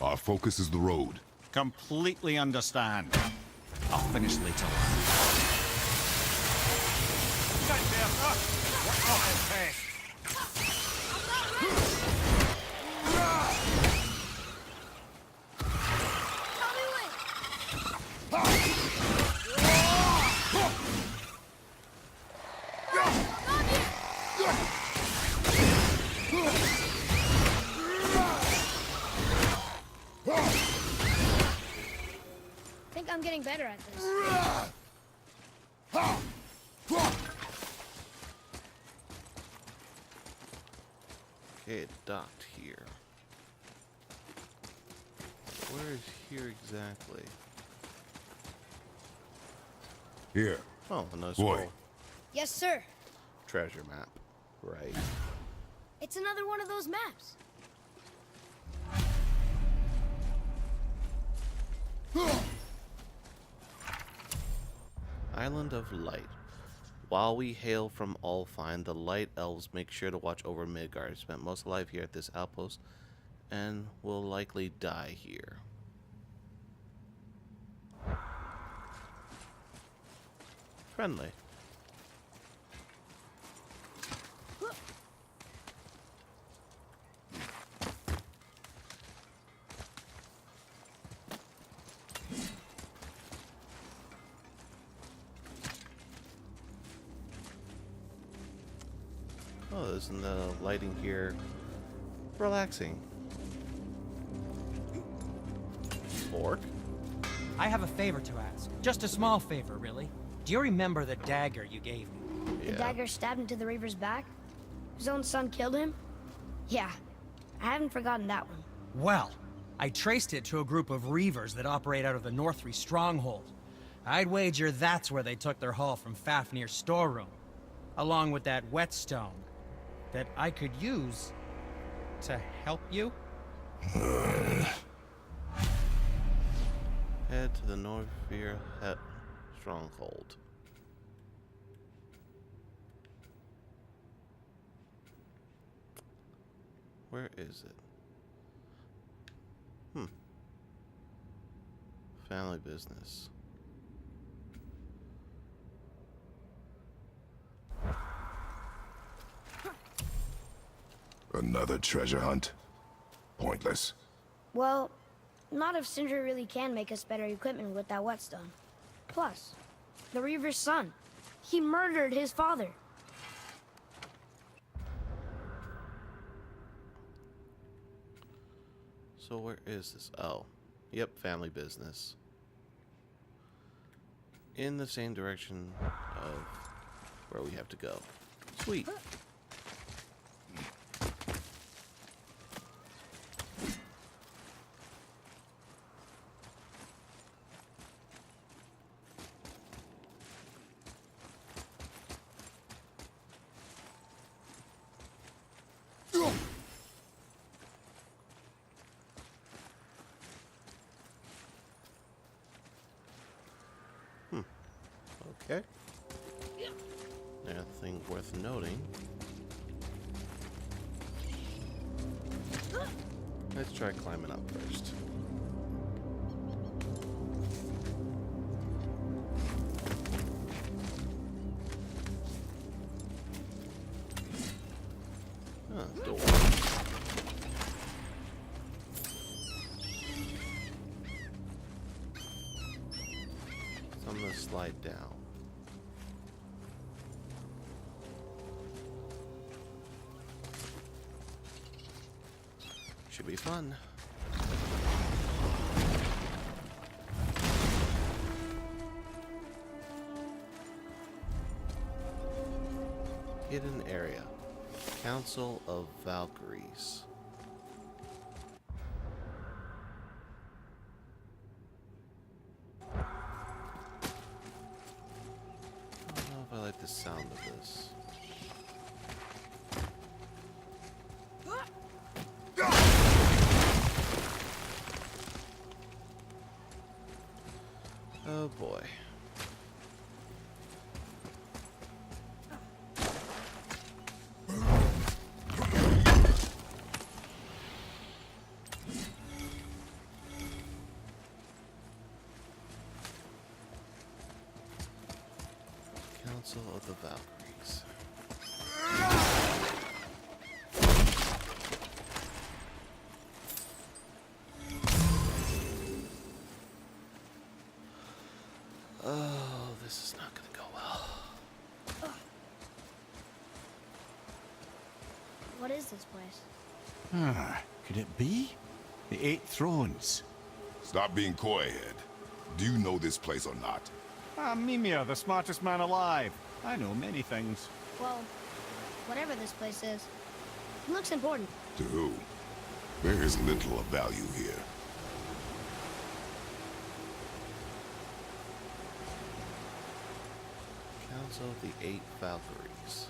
B: Our focus is the road.
F: Completely understand. I'll finish later. Get there, sir! What awful pest!
C: I think I'm getting better at this.
A: Okay, it docked here. Where is here exactly?
B: Here.
A: Oh, another
B: Boy.
A: scroll.
C: Yes, sir.
A: Treasure map. Right.
C: It's another one of those maps.
A: Island of Light. While we hail from Allfine, the Light Elves make sure to watch over Midgard. Spent most of life here at this outpost and will likely die here. Friendly. Oh, isn't the lighting here relaxing? Orc?
G: I have a favor to ask. Just a small favor, really. Do you remember the dagger you gave me?
C: The dagger stabbed into the Reaver's back? His own son killed him? Yeah, I haven't forgotten that one.
G: Well, I traced it to a group of Reavers that operate out of the Northree stronghold. I'd wager that's where they took their haul from Fafnir's storeroom, along with that whetstone that I could use to help you.
A: Head to the Northree stronghold. Where is it? Family business.
B: Another treasure hunt? Pointless.
C: Well, not if Sindri really can make us better equipment with that whetstone. Plus, the Reaver's son. He murdered his father.
A: So where is this? Oh, yep, family business. In the same direction of where we have to go. Sweet. Okay. Nothing worth noting. Let's try climbing up first. Door. So I'm gonna slide down. Should be fun. Hidden area. Council of Valkyries. I don't know if I like the sound of this. Oh boy. Council of the Valkyries. Oh, this is not gonna go well.
C: What is this place?
F: Ah, could it be? The Eight Thrones.
B: Stop being coy-head. Do you know this place or not?
F: I'm Mimir, the smartest man alive. I know many things.
C: Well, whatever this place is, it looks important.
B: To who? There is little of value here.
A: Council of the Eight Valkyries.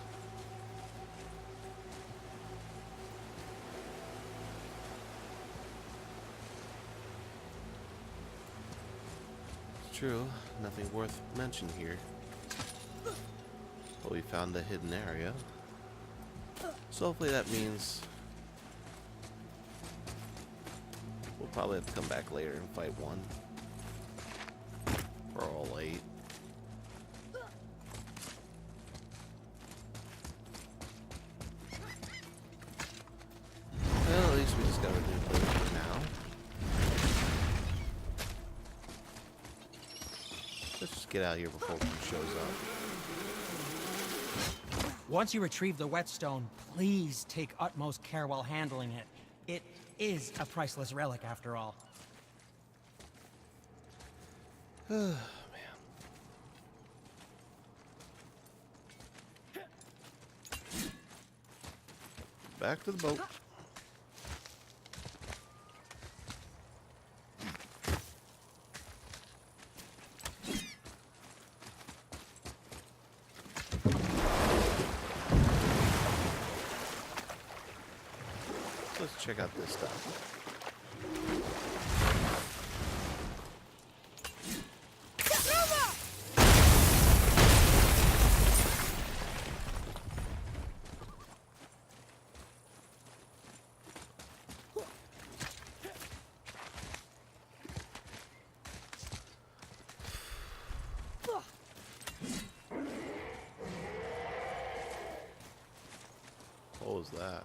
A: It's true, nothing worth mention here. But we found a hidden area. So hopefully that means we'll probably have to come back later and fight one. Or all eight. Well, at least we discovered a new place for now. Let's just get out of here before he shows up.
G: Once you retrieve the whetstone, please take utmost care while handling it. It is a priceless relic, after all.
A: Man. Back to the boat. Let's check out this stuff. What was that?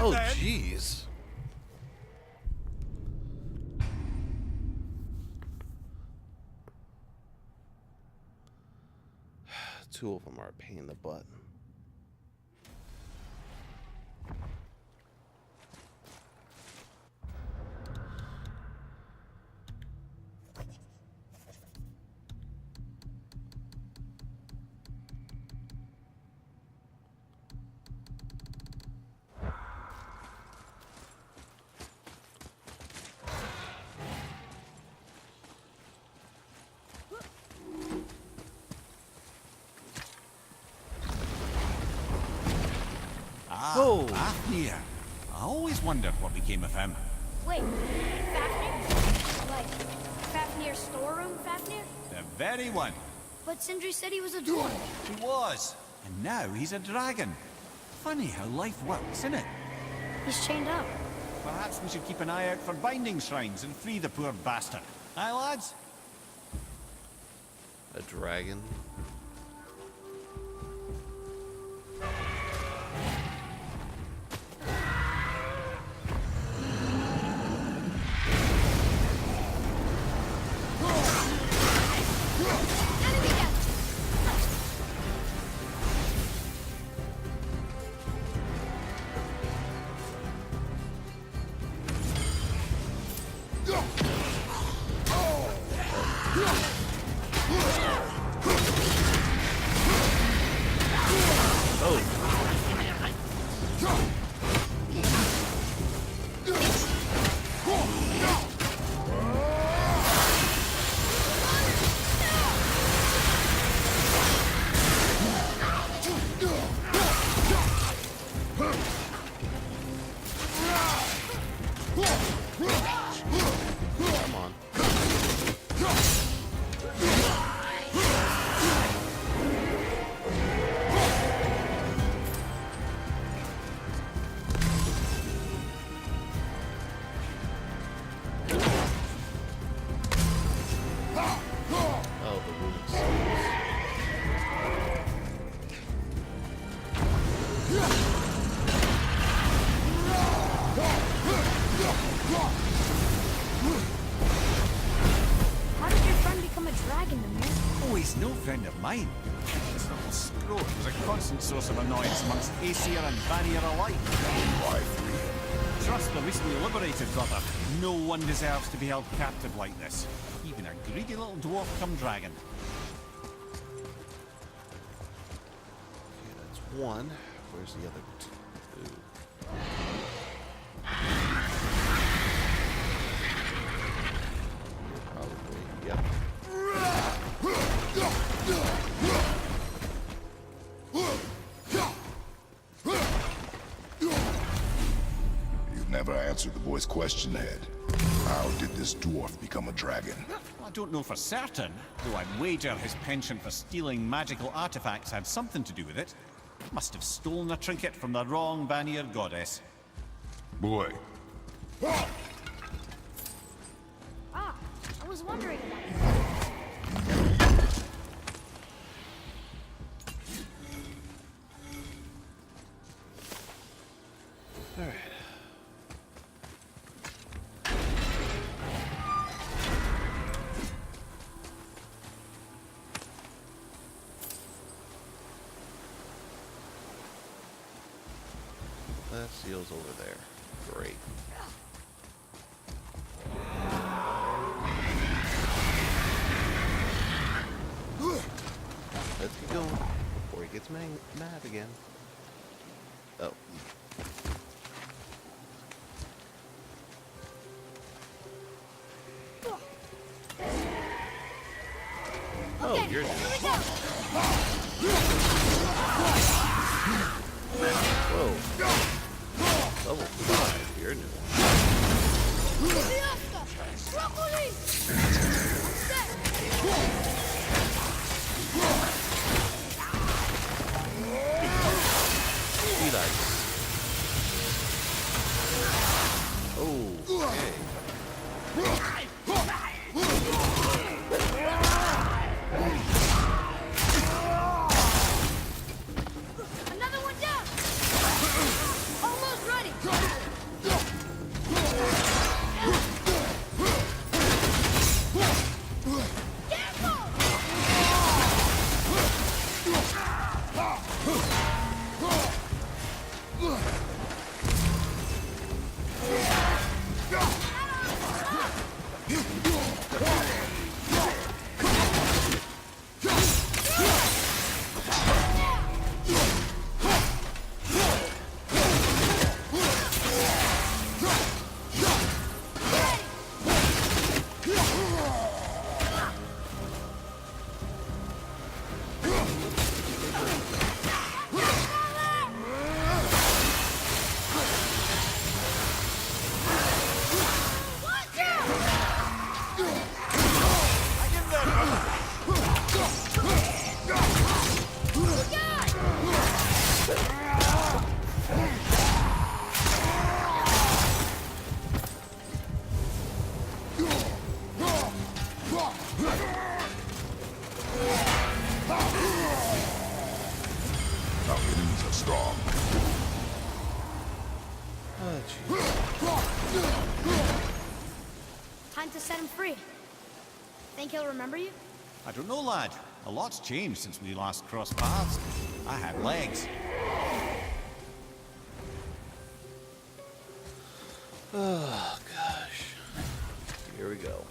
A: Oh, jeez. Two of them are a pain in the butt. Oh.
F: Fafnir. I always wondered what became of him.
C: Wait, Fafnir? Like, Fafnir's storeroom Fafnir?
F: The very one.
C: But Sindri said he was a dwarf.
F: He was. And now he's a dragon. Funny how life works, isn't it?
C: He's chained up.
F: Perhaps we should keep an eye out for binding shrines and free the poor bastard. Aye, lads?
A: A dragon.
C: Enemy down!
A: Come on. Oh, the roots.
C: How did your friend become a dragon, Mimir?
F: Oh, he's no friend of mine. This little scrote was a constant source of annoyance amongst Aesir and Vanir alike.
B: Why free?
F: Trust the recently liberated, brother. No one deserves to be held captive like this. Even a greedy little dwarf come dragon.
A: Okay, that's one. Where's the other two? Probably. Yep.
B: You've never answered the boy's question, Head. How did this dwarf become a dragon?
F: I don't know for certain, though I'd wager his penchant for stealing magical artifacts had something to do with it. Must have stolen a trinket from the wrong Vanir goddess.
B: Boy,
C: Ah, I was wondering about it.
A: All right. That seal's over there. Great. Let's get going before he gets mad again. Oh. Oh,
C: Okay,
A: you're
C: here
A: new.
C: we go.
A: Whoa. Level 5, you're new.
C: Broccoli!
A: Speed ice. Oh, okay.
C: Another one down! Almost ready!
A: Oh, jeez.
C: Time to set him free. Think he'll remember you?
F: I don't know, lad. A lot's changed since we last crossed paths. I had legs.
A: Oh, gosh. Here we go.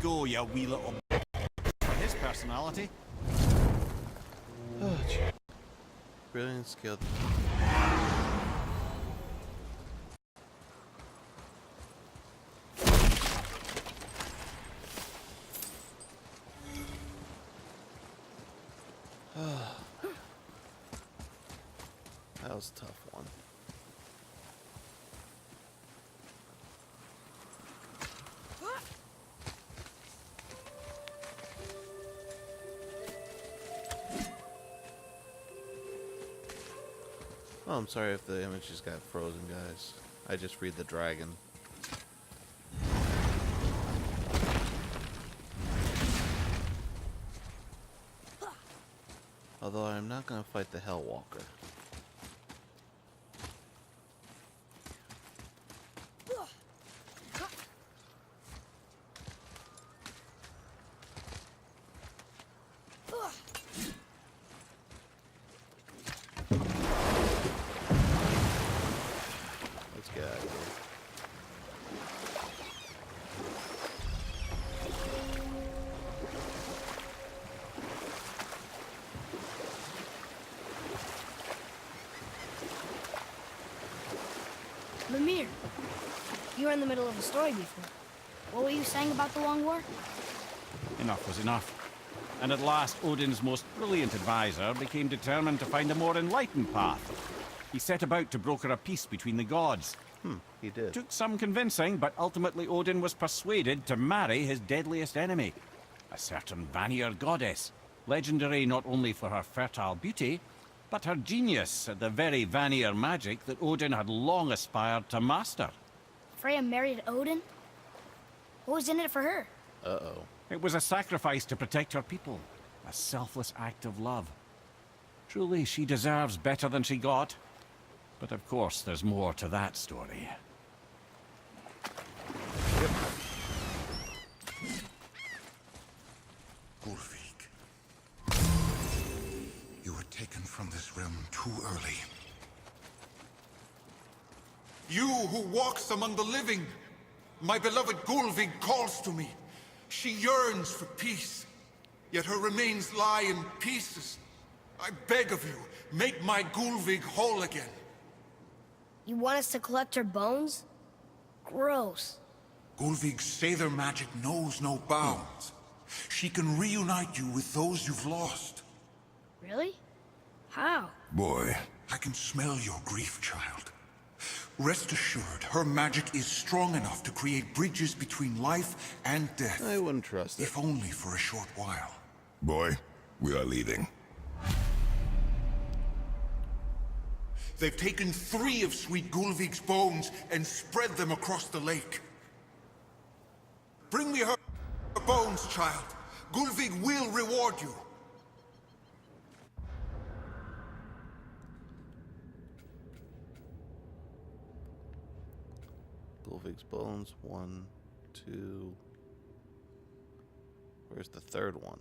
F: Go, you wee little for his personality.
A: Oh, gee. Brilliant skill. That was a tough one. Oh, I'm sorry if the image just got frozen, guys. I just freed the dragon. Although I'm not gonna fight the Hellwalker. Let's get out of here.
C: Lemire, you were in the middle of a story before. What were you saying about the Long War?
F: Enough was enough. And at last, Odin's most brilliant advisor became determined to find a more enlightened path. He set about to broker a peace between the gods.
A: He did.
F: Took some convincing, but ultimately Odin was persuaded to marry his deadliest enemy, a certain Vanir goddess, legendary not only for her fertile beauty, but her genius at the very Vanir magic that Odin had long aspired to master.
C: Freya married Odin? What was in it for her?
A: Uh-oh.
F: It was a sacrifice to protect her people, a selfless act of love. Truly, she deserves better than she got. But of course, there's more to that story.
H: Ulfik, you were taken from this realm too early.
I: You who walks among the living, my beloved Gulvig calls to me. She yearns for peace, yet her remains lie in pieces. I beg of you, make my Gulvig whole again.
C: You want us to collect her bones? Gross.
I: Gulvig's Sather magic knows no bounds. She can reunite you with those you've lost.
C: Really? How?
B: Boy.
I: I can smell your grief, child. Rest assured, her magic is strong enough to create bridges between life and death.
A: I wouldn't trust it.
I: If only for a short while.
B: Boy, we are leaving.
I: They've taken 3 of Sweet Gulvig's bones and spread them across the lake. Bring me her bones, child. Gulvig will reward you.
A: Gulvig's bones. 1, 2. Where's the third one?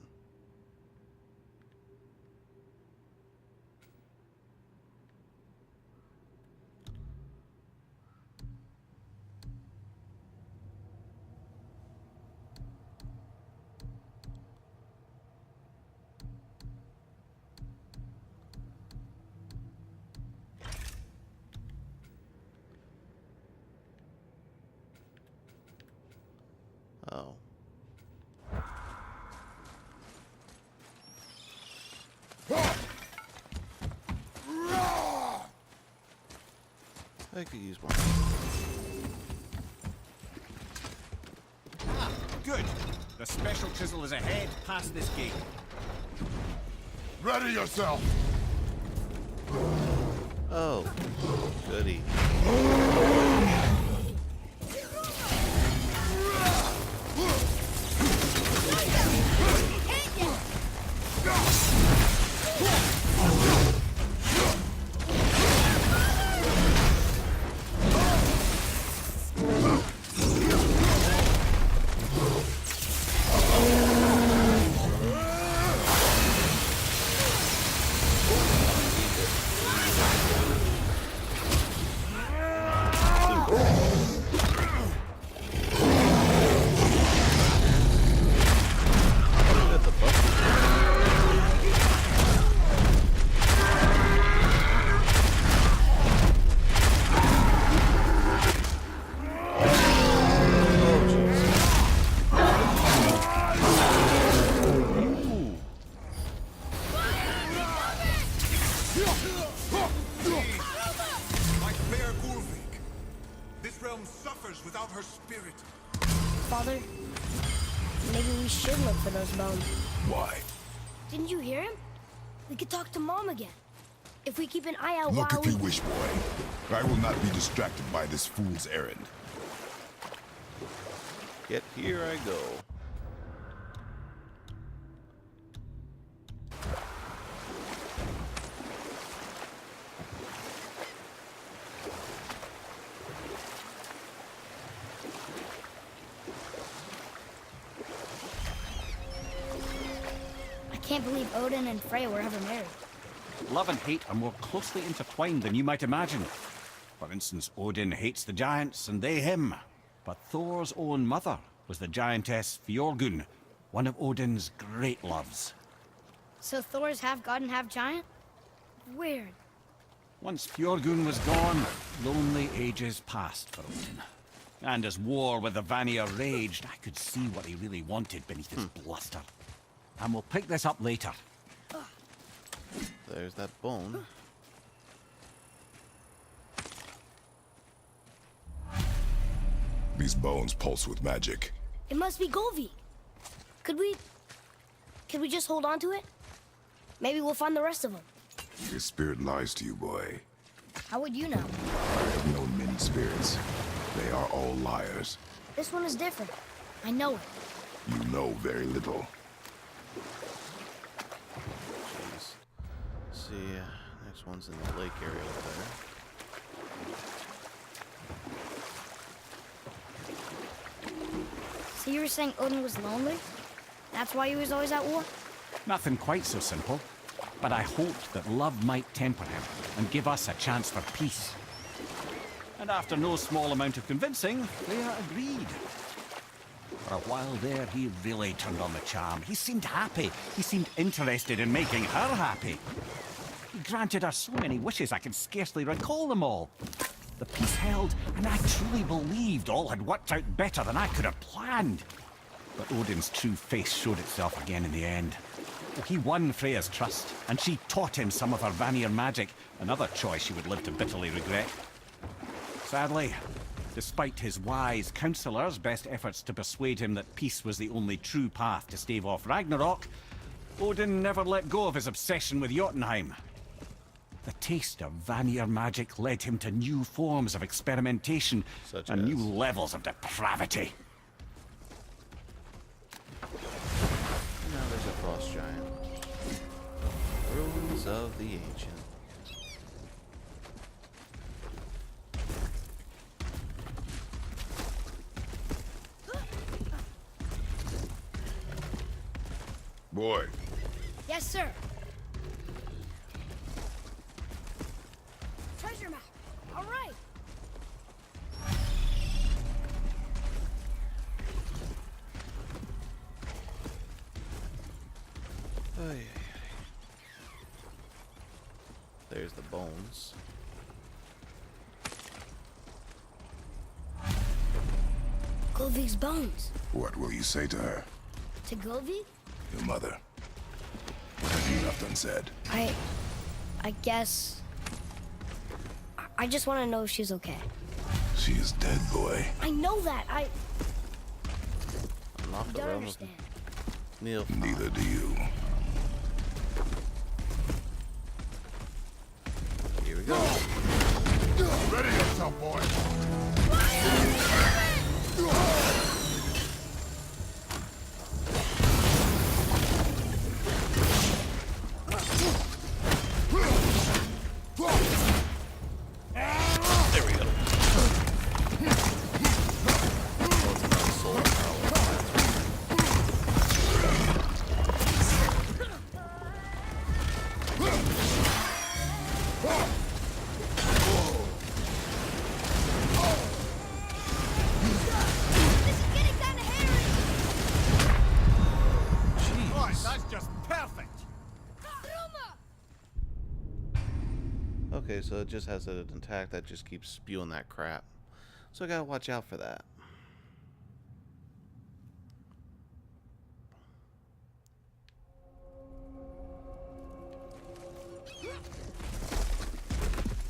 A: Oh. I could use one.
F: Ah, good. The special chisel is ahead, past this gate.
B: Ready yourself!
A: Oh, goody.
I: My fair Gulvig. This realm suffers without her spirit.
C: Father, maybe we should look for those bones.
B: Why?
C: Didn't you hear him? We could talk to Mom again. If we keep an eye out
B: Look
C: while
B: if you wish, boy. I will not be distracted by this fool's errand.
A: Yet here I go.
C: I can't believe Odin and Freya were ever married.
F: Love and hate are more closely intertwined than you might imagine. For instance, Odin hates the giants and they him. But Thor's own mother was the giantess Fjorgun, one of Odin's great loves.
C: So Thor's half god and half giant? Weird.
F: Once Fjorgun was gone, lonely ages passed for Odin. And as war with the Vanir raged, I could see what he really wanted beneath his bluster. And we'll pick this up later.
A: There's that bone.
B: These bones pulse with magic.
C: It must be Golvi. Could we just hold on to it? Maybe we'll find the rest of them.
B: Your spirit lies to you, boy.
C: How would you know?
B: I have known many spirits. They are all liars.
C: This one is different. I know it.
B: You know very little.
A: Jeez. See, next one's in the lake area over there.
C: So you were saying Odin was lonely? That's why he was always at war?
F: Nothing quite so simple. But I hoped that love might temper him and give us a chance for peace. And after no small amount of convincing, Freya agreed. For a while there, he really turned on the charm. He seemed happy. He seemed interested in making her happy. He granted her so many wishes I can scarcely recall them all. The peace held, and I truly believed all had worked out better than I could have planned. But Odin's true face showed itself again in the end. He won Freya's trust, and she taught him some of her Vanir magic, another choice she would live to bitterly regret. Sadly, despite his wise counselors' best efforts to persuade him that peace was the only true path to stave off Ragnarok, Odin never let go of his obsession with Jotunheim. The taste of Vanir magic led him to new forms of experimentation and new levels of depravity.
A: Now there's a frost giant. Ruins of the ancient.
B: Boy.
C: Yes, sir. Treasure map. All right.
A: Oh, yeah. There's the bones.
C: Golvik's bones.
B: What will you say to her?
C: To Golvik?
B: Your mother. What have you left unsaid?
C: I guess... I just want to know if she's okay.
B: She is dead, boy.
C: I know that.
A: Unlock
C: You
A: the
C: don't
A: realm of
C: understand.
A: Neil.
B: Neither do you.
A: Here we go.
B: Ready yourself, boy.
A: There we go. Oh, it's another soul power.
C: This is getting kind of hairy.
F: Right, that's just perfect!
A: Okay, so it just has an attack that just keeps spewing that crap. So I gotta watch out for that.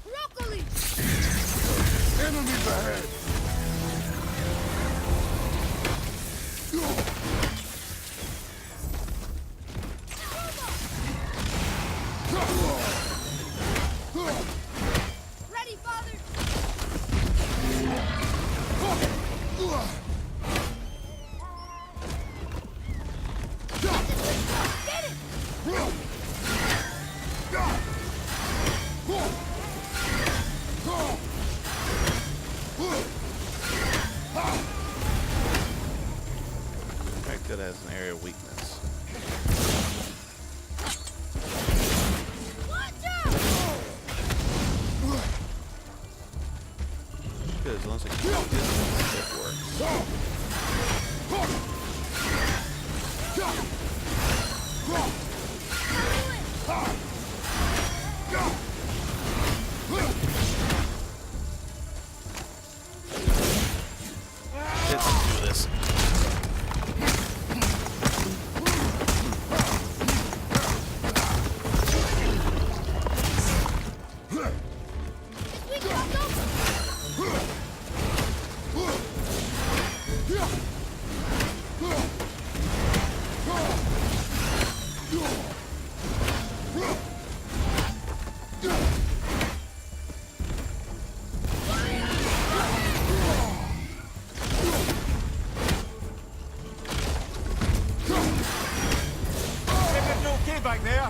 C: Broccoli.
B: Enemies ahead!
C: Ready, father. Get it.
A: Marked it as an area of weakness.
C: Watch out.
A: Good, as long as I keep it distance, it works. Let's do this.
C: We got them.
F: Everything okay back there?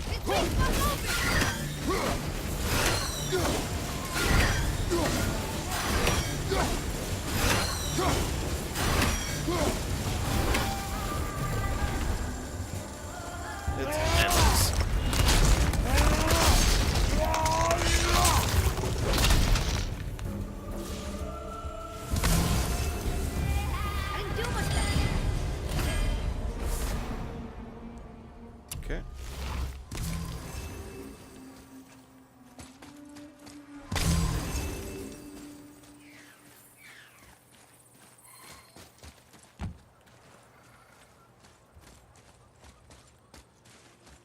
C: It's way fuck open.
A: It's endless.
C: I didn't do much better.
A: Okay.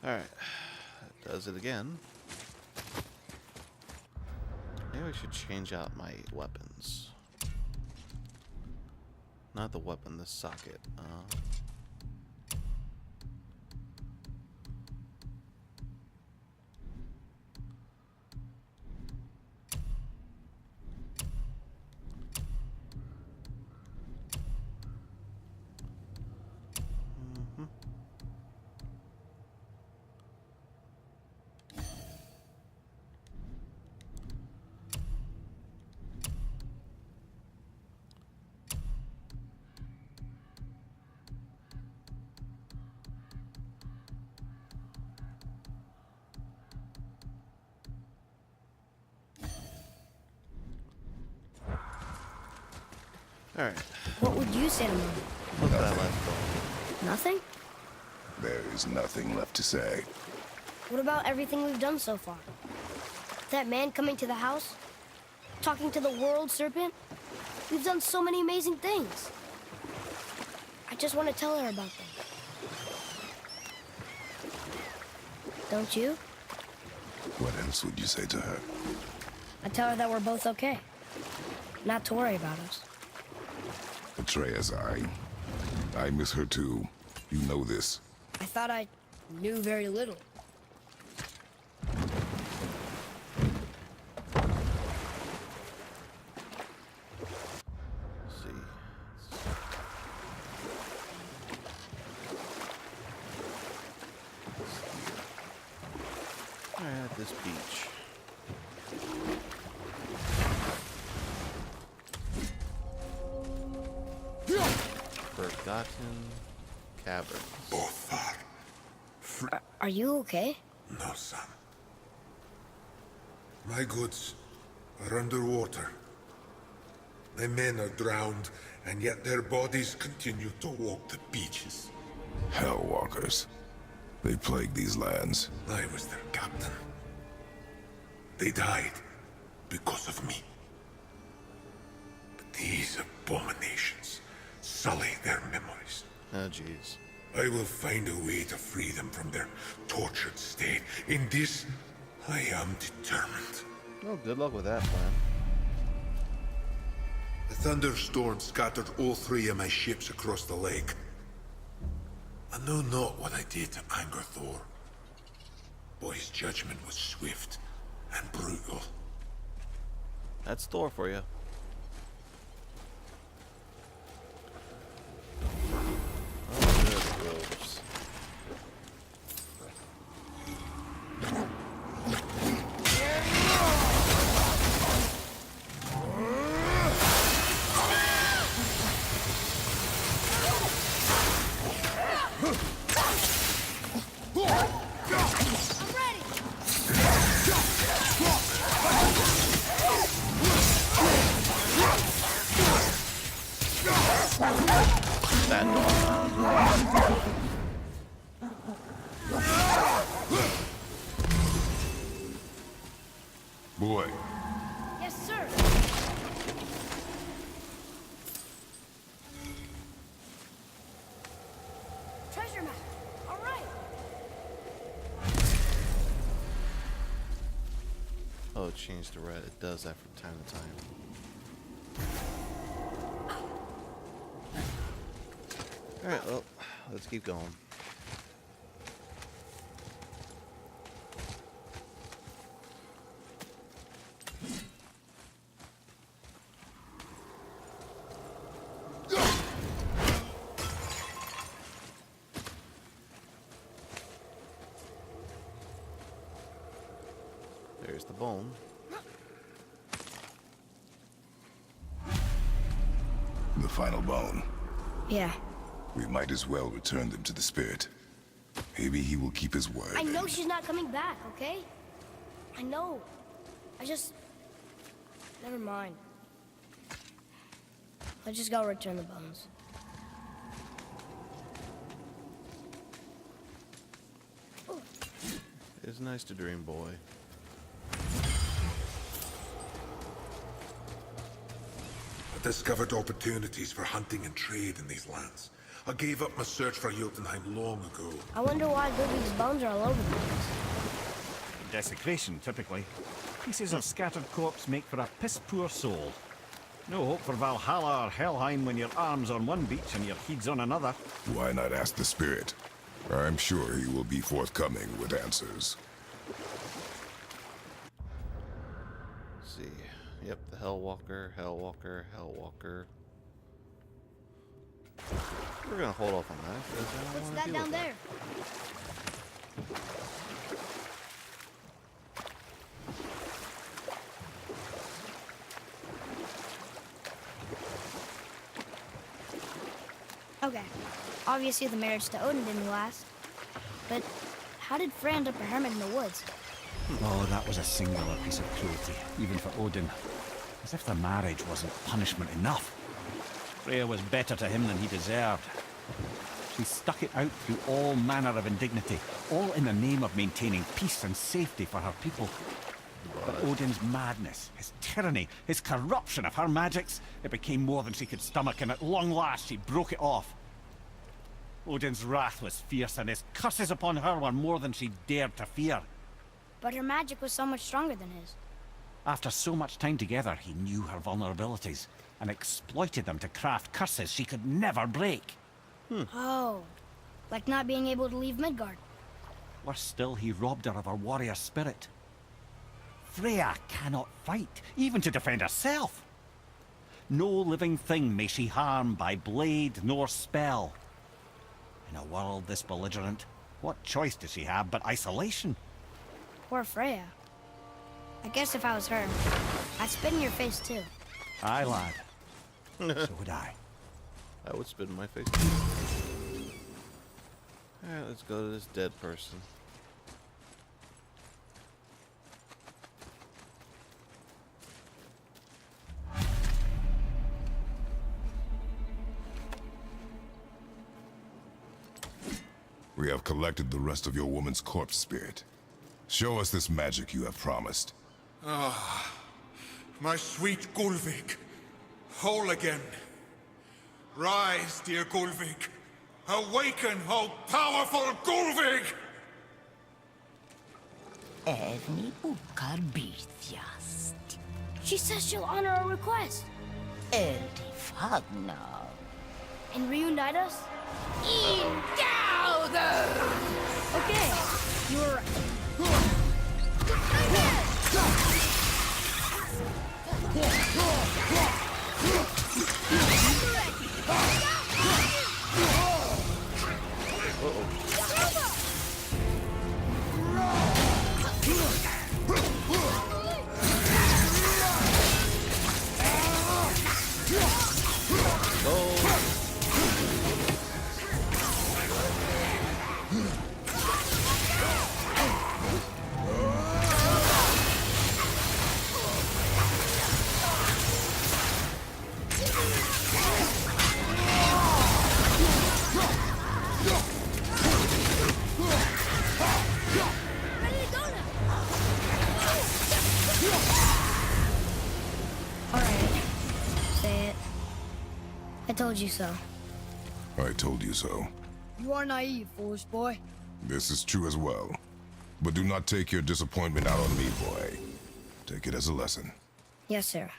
A: Alright, that does it again. Maybe I should change out my weapons. Not the weapon, the socket. Alright,
C: What would you say to Mom?
A: what's that left bone?
C: Nothing?
B: There is nothing left to say.
C: What about everything we've done so far? That man coming to the house? Talking to the world serpent? We've done so many amazing things. I just want to tell her about them. Don't you?
B: What else would you say to her?
C: I tell her that we're both okay. Not to worry about us.
B: Atreus, I miss her too. You know this.
C: I thought I knew very little.
A: Let's see. Alright, at this beach. Forgotten Caverns.
I: Both are.
C: Are you okay?
I: No, son. My goods are underwater. My men are drowned, and yet their bodies continue to walk the beaches.
B: Hellwalkers. They plague these lands.
I: I was their captain. They died because of me. But these abominations sully their memories.
A: Oh, jeez.
I: I will find a way to free them from their tortured state. In this, I am determined.
A: Well, good luck with that plan.
I: The thunderstorm scattered all three of my ships across the lake. I know not what I did to anger Thor. But his judgment was swift and brutal.
A: That's Thor for you. Oh, good wolves. That
B: Boy,
C: Yes, sir. Treasure map. All right.
A: Oh, it changed to red. It does that from time to time. Alright, well, let's keep going. There's the bone.
B: the final bone.
C: Yeah.
B: We might as well return them to the spirit. Maybe he will keep his word.
C: I know she's not coming back, okay? I know. I just... Never mind. Let's just go return the bones.
A: It's nice to dream, boy.
I: I discovered opportunities for hunting and trade in these lands. I gave up my search for Jotunheim long ago.
C: I wonder why Ludwig's bones are all over the place.
F: Desecration, typically. Pieces of scattered corpse make for a piss-poor soul. No hope for Valhalla or Helheim when your arm's on one beach and your head's on another.
B: Why not ask the spirit? I'm sure he will be forthcoming with answers.
A: Let's see. Yep, the Hellwalker, Hellwalker, Hellwalker. We're gonna hold off on that. 'Cause I don't
C: What's
A: wanna
C: that
A: deal
C: down
A: with
C: there? Okay. Obviously the marriage to Odin didn't last. But how did Frey end up a hermit in the woods?
F: Oh, that was a singular piece of cruelty, even for Odin. As if the marriage wasn't punishment enough. Freya was better to him than he deserved. She stuck it out through all manner of indignity, all in the name of maintaining peace and safety for her people. But Odin's madness, his tyranny, his corruption of her magics, it became more than she could stomach, and at long last she broke it off. Odin's wrath was fierce, and his curses upon her were more than she dared to fear.
C: But her magic was so much stronger than his.
F: After so much time together, he knew her vulnerabilities, and exploited them to craft curses she could never break.
C: Oh. Like not being able to leave Midgard.
F: Worse still, he robbed her of her warrior spirit. Freya cannot fight, even to defend herself. No living thing may she harm by blade nor spell. In a world this belligerent, what choice does she have but isolation?
C: Poor Freya. I guess if I was her, I'd spit in your face too.
F: Aye, lad. So would I.
A: I would spit in my face. Alright, let's go to this dead person.
B: We have collected the rest of your woman's corpse spirit. Show us this magic you have promised.
I: My sweet Gulvik, whole again. Rise, dear Gulvik. Awaken, O powerful Gulvik!
J: Evni ukar bitjast.
C: She says she'll honor our request.
J: Eldi fagna.
C: And reunite us?
J: Ingauder!
C: Okay. You're right. I told you so.
B: I told you so.
C: You are naive, foolish boy.
B: This is true as well. But do not take your disappointment out on me, boy. Take it as a lesson.
C: Yes, sir.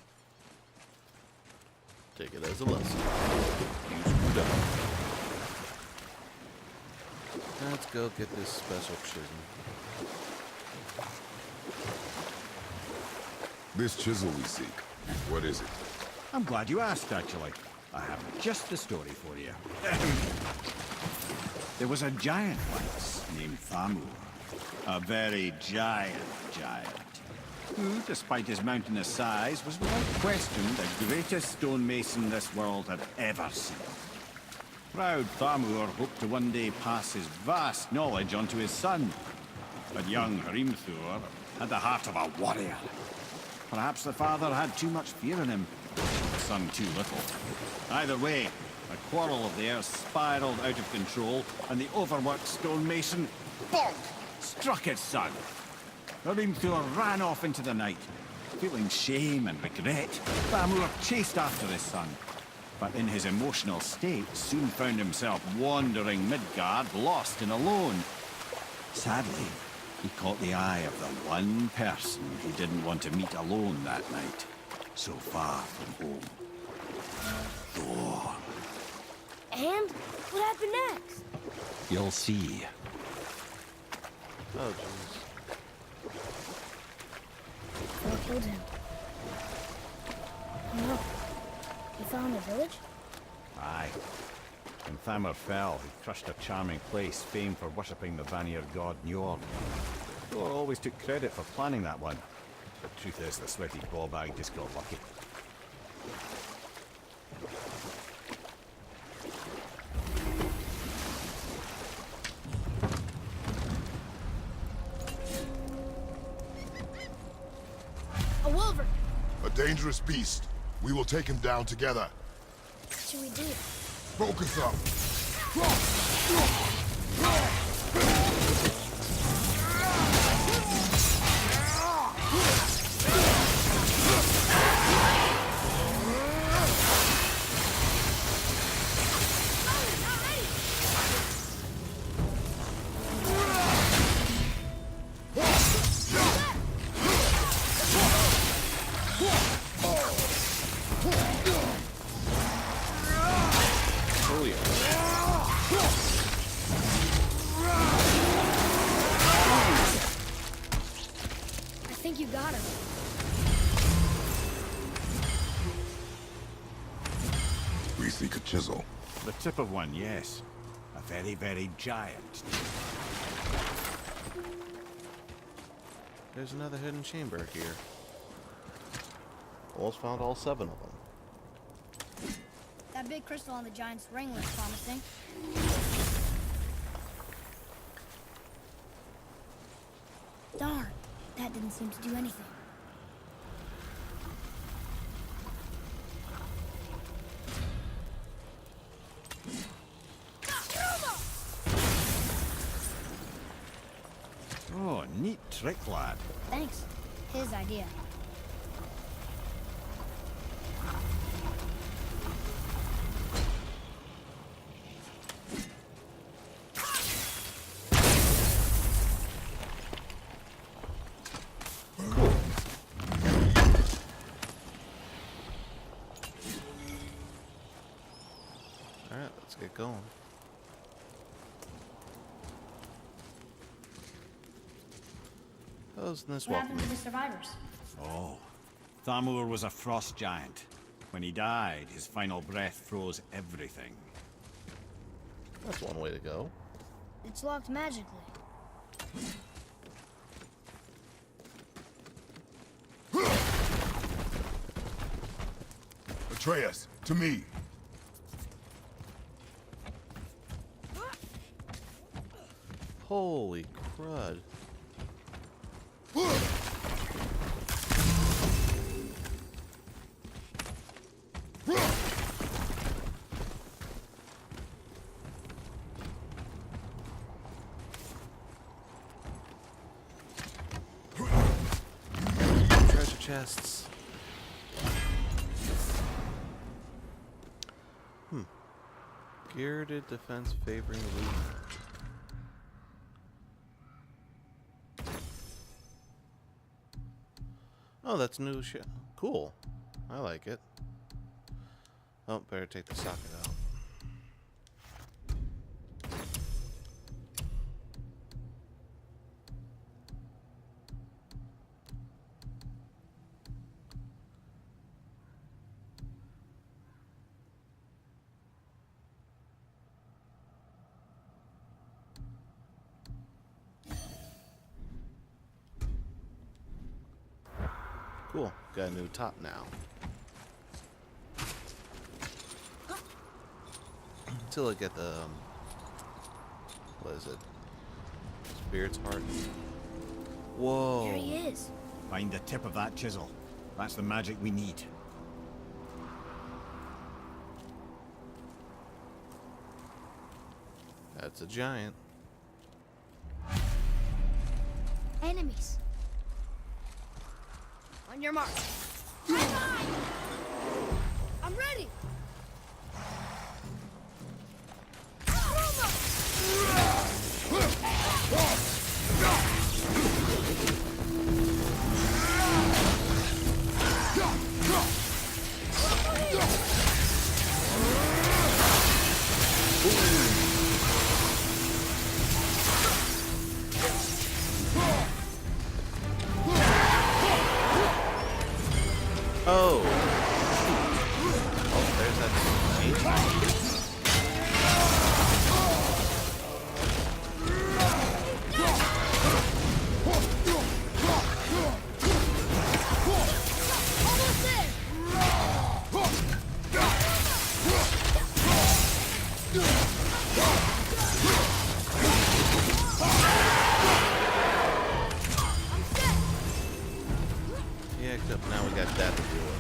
A: Take it as a lesson. You screwed up. Let's go get this special chisel.
B: This chisel we seek, what is it?
F: I'm glad you asked, actually. I have just the story for you. There was a giant once named Thamur. A very giant, who, despite his mountainous size, was without question the greatest stonemason this world had ever seen. Proud Thamur hoped to one day pass his vast knowledge onto his son. But young Hrimthur had the heart of a warrior. Perhaps the father had too much fear in him, the son too little. Either way, a quarrel of theirs spiraled out of control, and the overworked stonemason, bonk, struck his son. Hrimthur ran off into the night. Feeling shame and regret, Thamur chased after his son, but in his emotional state soon found himself wandering Midgard, lost and alone. Sadly, he caught the eye of the one person he didn't want to meet alone that night, so far from home. Thor.
C: And what happened next?
F: You'll see.
A: Oh, jeez.
C: Thor killed him. No. He fell in the village?
F: Aye. When Thamur fell, he crushed a charming place famed for worshipping the Vanir god Njord. Thor always took credit for planning that one. The truth is, the sweaty ballbag just got lucky.
C: A wolverine!
B: A dangerous beast. We will take him down together.
C: What should we do?
B: Focus up.
C: I think you got him.
B: We seek a chisel.
F: The tip of one, yes. A very, very giant.
A: There's another hidden chamber here. Almost found all 7 of them.
C: That big crystal on the giant's ring looks promising. Darn, that didn't seem to do anything.
F: Oh, neat trick, lad.
C: Thanks. His idea.
A: Alright, let's get going. How's this
C: What
A: welcome?
C: happened to the survivors?
F: Oh, Thamur was a frost giant. When he died, his final breath froze everything.
A: That's one way to go.
C: It's locked magically.
B: Atreus, to me.
A: Holy crud. Treasure chests. Geared defense favoring loot. Oh, that's new shit. Cool. I like it. Oh, better take the socket out. Cool. Got a new top now. till I get the what is it? Spirit's heart. Whoa.
C: There he is.
F: Find the tip of that chisel. That's the magic we need.
A: That's a giant.
C: Enemies. On your mark. I'm ready.
A: Oh. Oh, there's that ancient.
C: Almost there. I'm set.
A: Yeah, except now we got that to deal with.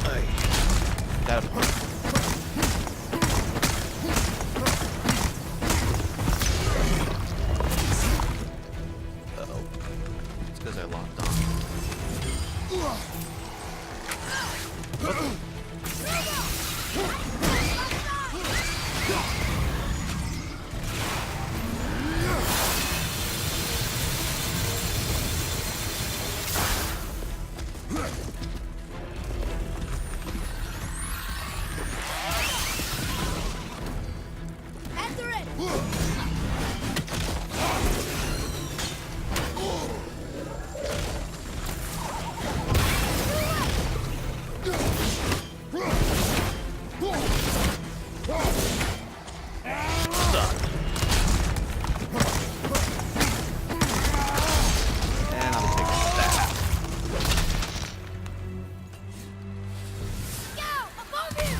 A: Ay. Got him. Uh-oh. It's because I locked on.
C: Enter it.
A: And I'm taking that.
C: Go above you.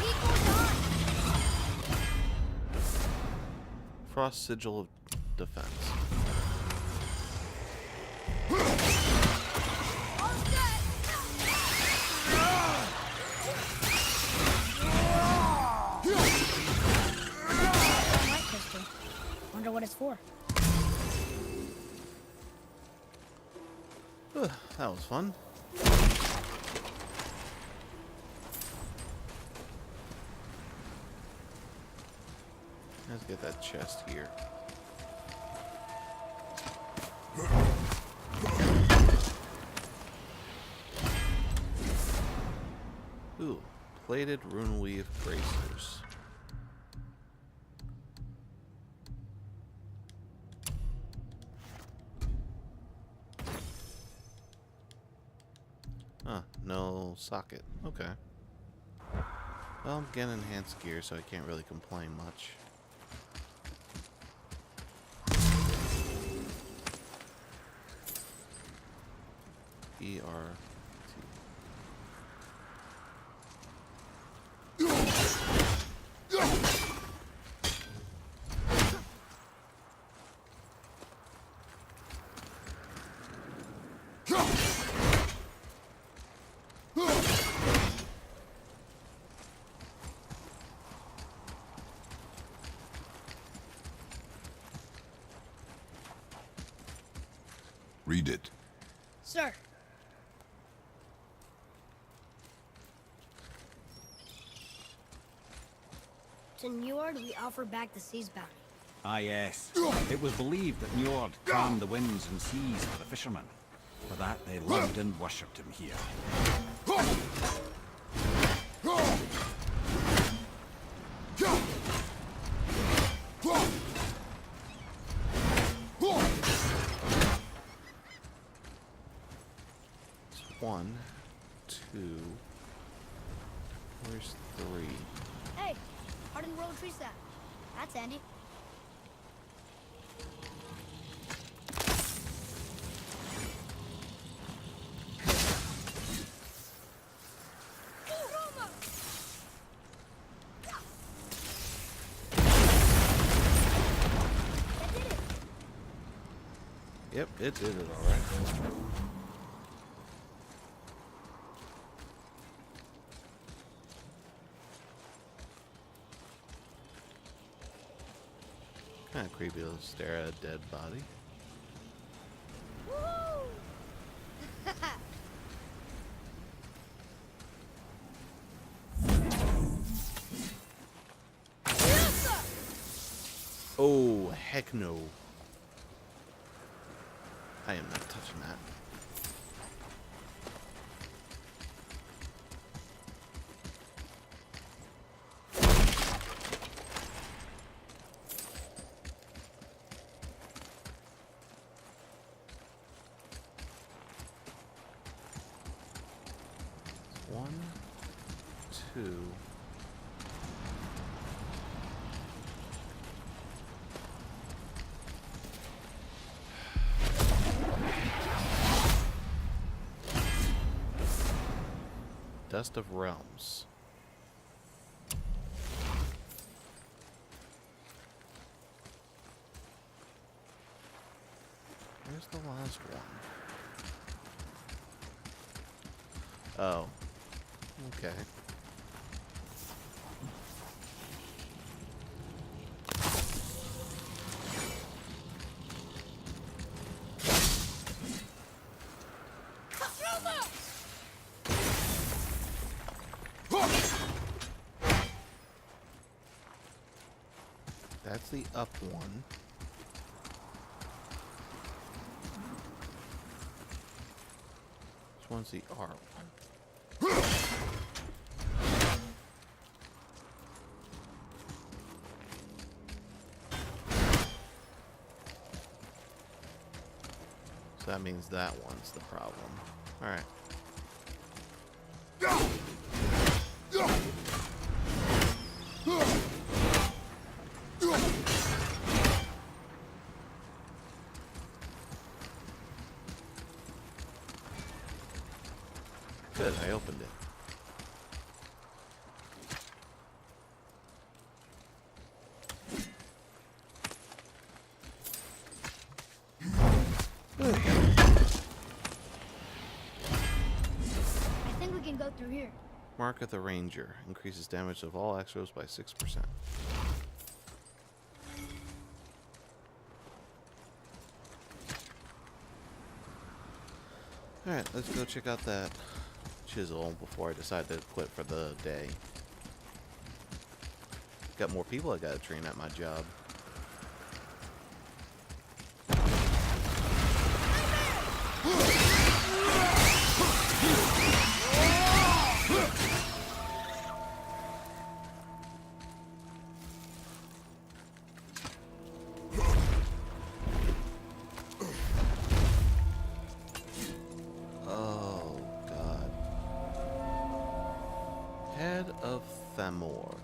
C: Need more time.
A: Frost Sigil of Defense.
C: All set. Light pistol. Wonder what it's for.
A: That was fun. Let's get that chest here. Ooh, plated rune weave bracers. Huh, no socket. Okay. Well, I'm getting enhanced gear, so I can't really complain much. ER.
B: Read it.
C: Sir. To Njord, we offer back the sea's bounty.
F: Ah, yes. It was believed that Njord calmed the winds and seas for the fishermen. For that, they loved and worshipped him here.
A: 1, 2. Where's 3?
C: Hey, hardened roller tree sap. That's handy.
A: Yep, it did it all right. Kind of creepy to stare at a dead body. Oh, heck no. I am not touching that. One, two. Dust of Realms. Where's the last one? Oh. Okay. That's the up one. This one's the R one. So that means that one's the problem. All right. Good, I opened it.
C: I think we can go through here.
A: Mark of the Ranger increases damage of all extras by 6%. Alright, let's go check out that chisel before I decide to quit for the day. Got more people I gotta train at my job. Oh, God. Head of Thamor.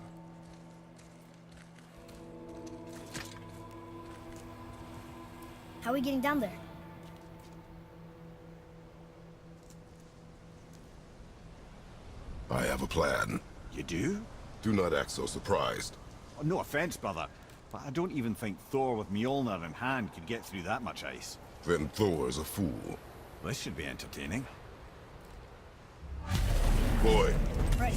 C: How are we getting down there?
B: I have a plan.
F: You do?
B: Do not act so surprised.
F: Oh, no offense, brother, but I don't even think Thor with Mjolnir in hand could get through that much ice.
B: Then Thor's a fool.
F: This should be entertaining.
B: Boy,
C: Right.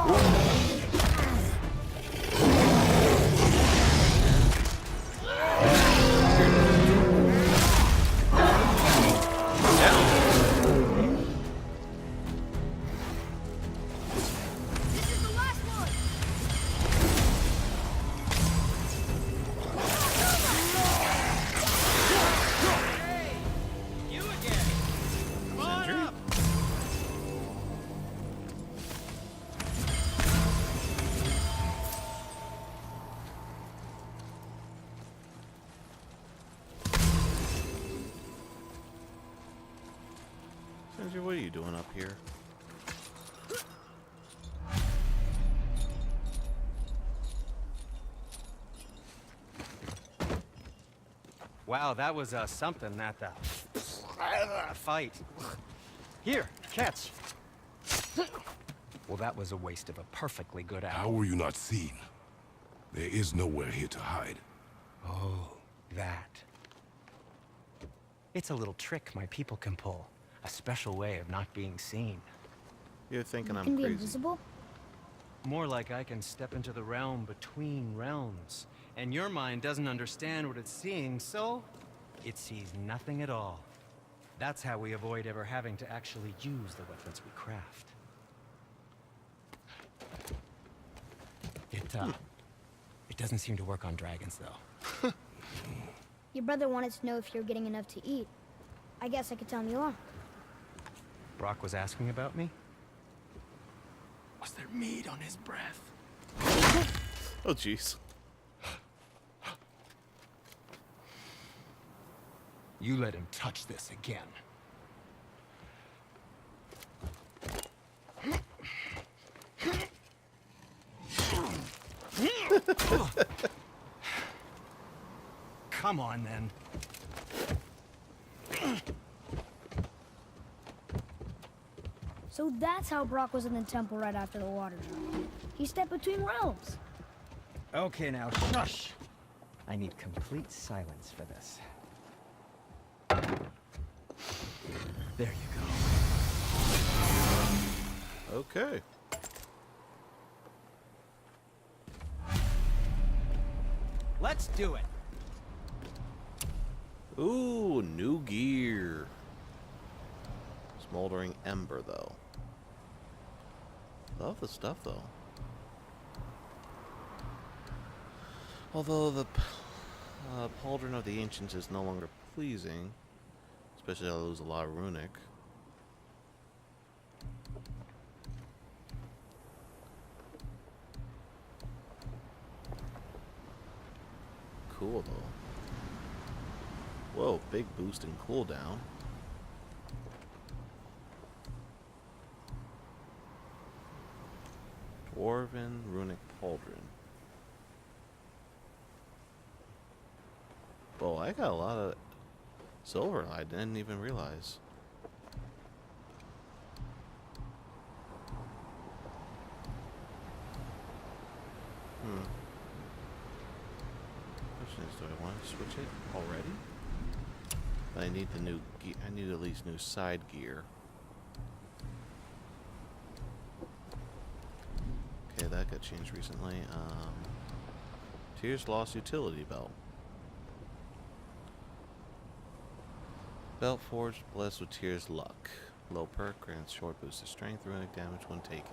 C: This is the last one.
G: You again. Come on up.
A: Sandra, what are you doing up here?
G: Wow, that was something at the fight. Here, catch. Well, that was a waste of a perfectly good
H: How
G: hour.
H: were you not seen? There is nowhere here to hide.
G: Oh, that. It's a little trick my people can pull. A special way of not being seen.
A: You're thinking
C: You
A: I'm
C: can be
A: crazy.
C: invisible?
G: More like I can step into the realm between realms. And your mind doesn't understand what it's seeing, so it sees nothing at all. That's how we avoid ever having to actually use the weapons we craft. It doesn't seem to work on dragons, though.
C: Your brother wanted to know if you're getting enough to eat. I guess I could tell him you are.
G: Brock was asking about me? Was there meat on his breath?
A: Oh, jeez.
G: You let him touch this again. Come on, then.
C: So that's how Brock was in the temple right after the water dropped. He stepped between realms.
G: Okay, now, shush! I need complete silence for this. There you go.
A: Okay.
G: Let's do it!
A: Ooh, new gear. Smoldering Ember, though. Love the stuff, though. Although the Pauldron of the Ancients is no longer pleasing, especially I lose a lot of runic. Cool, though. Whoa, big boost in cooldown. Dwarven Runic Pauldron. Whoa, I got a lot of silver I didn't even realize. Question is, do I want to switch it already? I need the new gear. I need at least new side gear. Okay, that got changed recently. Tears lost utility belt. Belt forged, blessed with Tears luck. Low perk grants short boost of strength, runic damage when taken.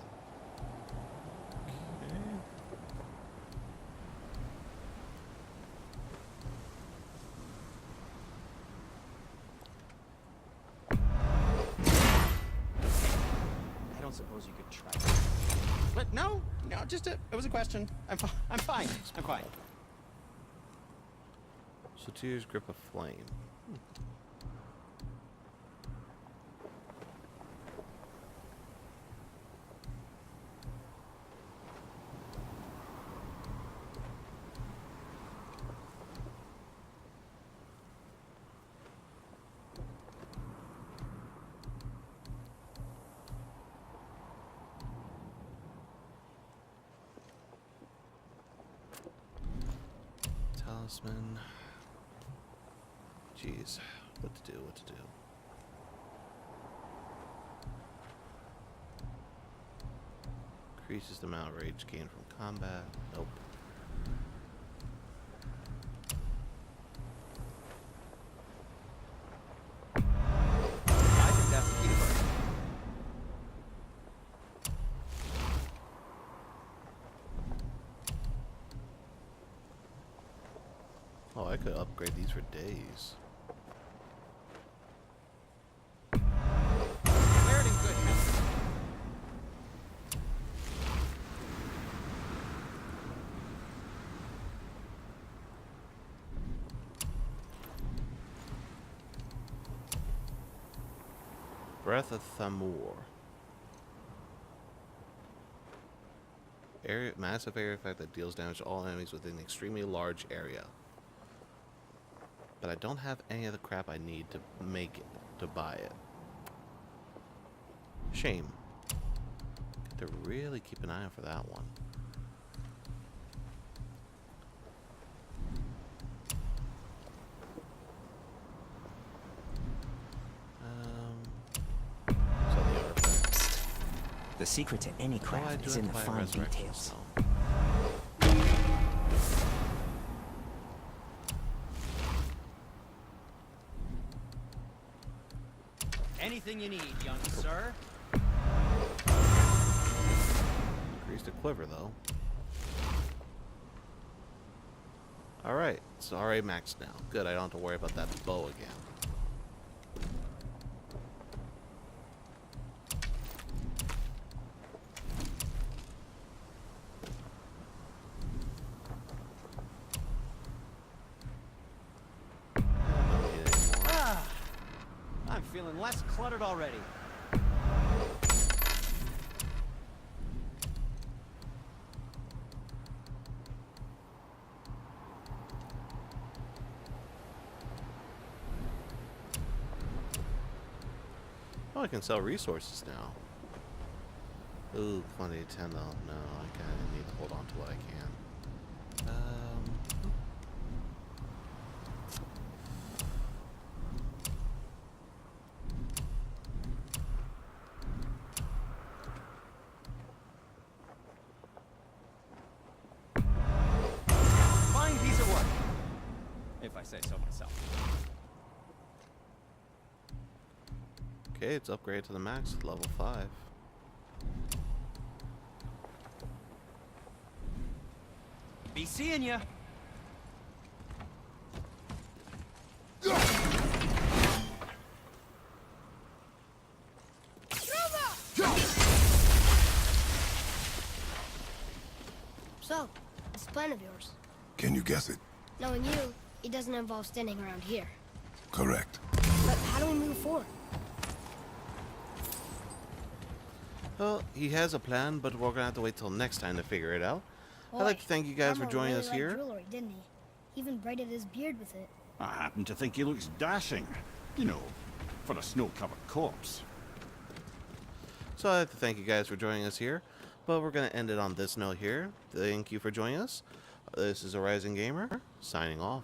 G: I don't suppose you could try. But no, just it was a question. I'm fine. I'm fine.
A: So Tears grip of flame. Talisman. Jeez, what to do? Increases the amount of rage gained from combat. Nope.
G: I think that's the key to it.
A: Oh, I could upgrade these for days.
G: Wear it in good health.
A: Breath of Thamur. Area, massive area effect that deals damage to all enemies within an extremely large area. But I don't have any of the crap I need to make it, to buy it. Shame. Got to really keep an eye out for that one. So the artifacts.
J: The secret to any
A: Oh, I
J: craft
A: do
J: is
A: have
J: in
A: to
J: the
A: buy
J: fine
A: resurrection
J: details.
A: stone.
G: Anything you need, young sir.
A: Increased the quiver though. Alright, it's already maxed now. Good, I don't have to worry about that bow again. I don't need it anymore.
G: I'm feeling less cluttered already.
A: Oh, I can sell resources now. Ooh, quantity 10 though. No, I kind of need to hold on to what I can.
G: Fine piece of work. If I say so myself.
A: Okay, it's upgraded to the max, level 5.
G: Be seeing ya.
C: So, what's the plan of yours?
B: Can you guess it?
C: Knowing you, it doesn't involve standing around here.
B: Correct.
C: But how do we move forward?
A: Well, he has a plan, but we're gonna have to wait till next time to figure it out. I'd like to thank you guys for
C: Armor
A: joining
C: really
A: us
C: liked
A: here.
C: Jewelry, didn't he? He even braided his beard with it.
F: I happen to think he looks dashing. You know, for a snow-covered corpse.
A: So I'd like to thank you guys for joining us here, but we're gonna end it on this note here. Thank you for joining us. This is ArisingGamer, signing off.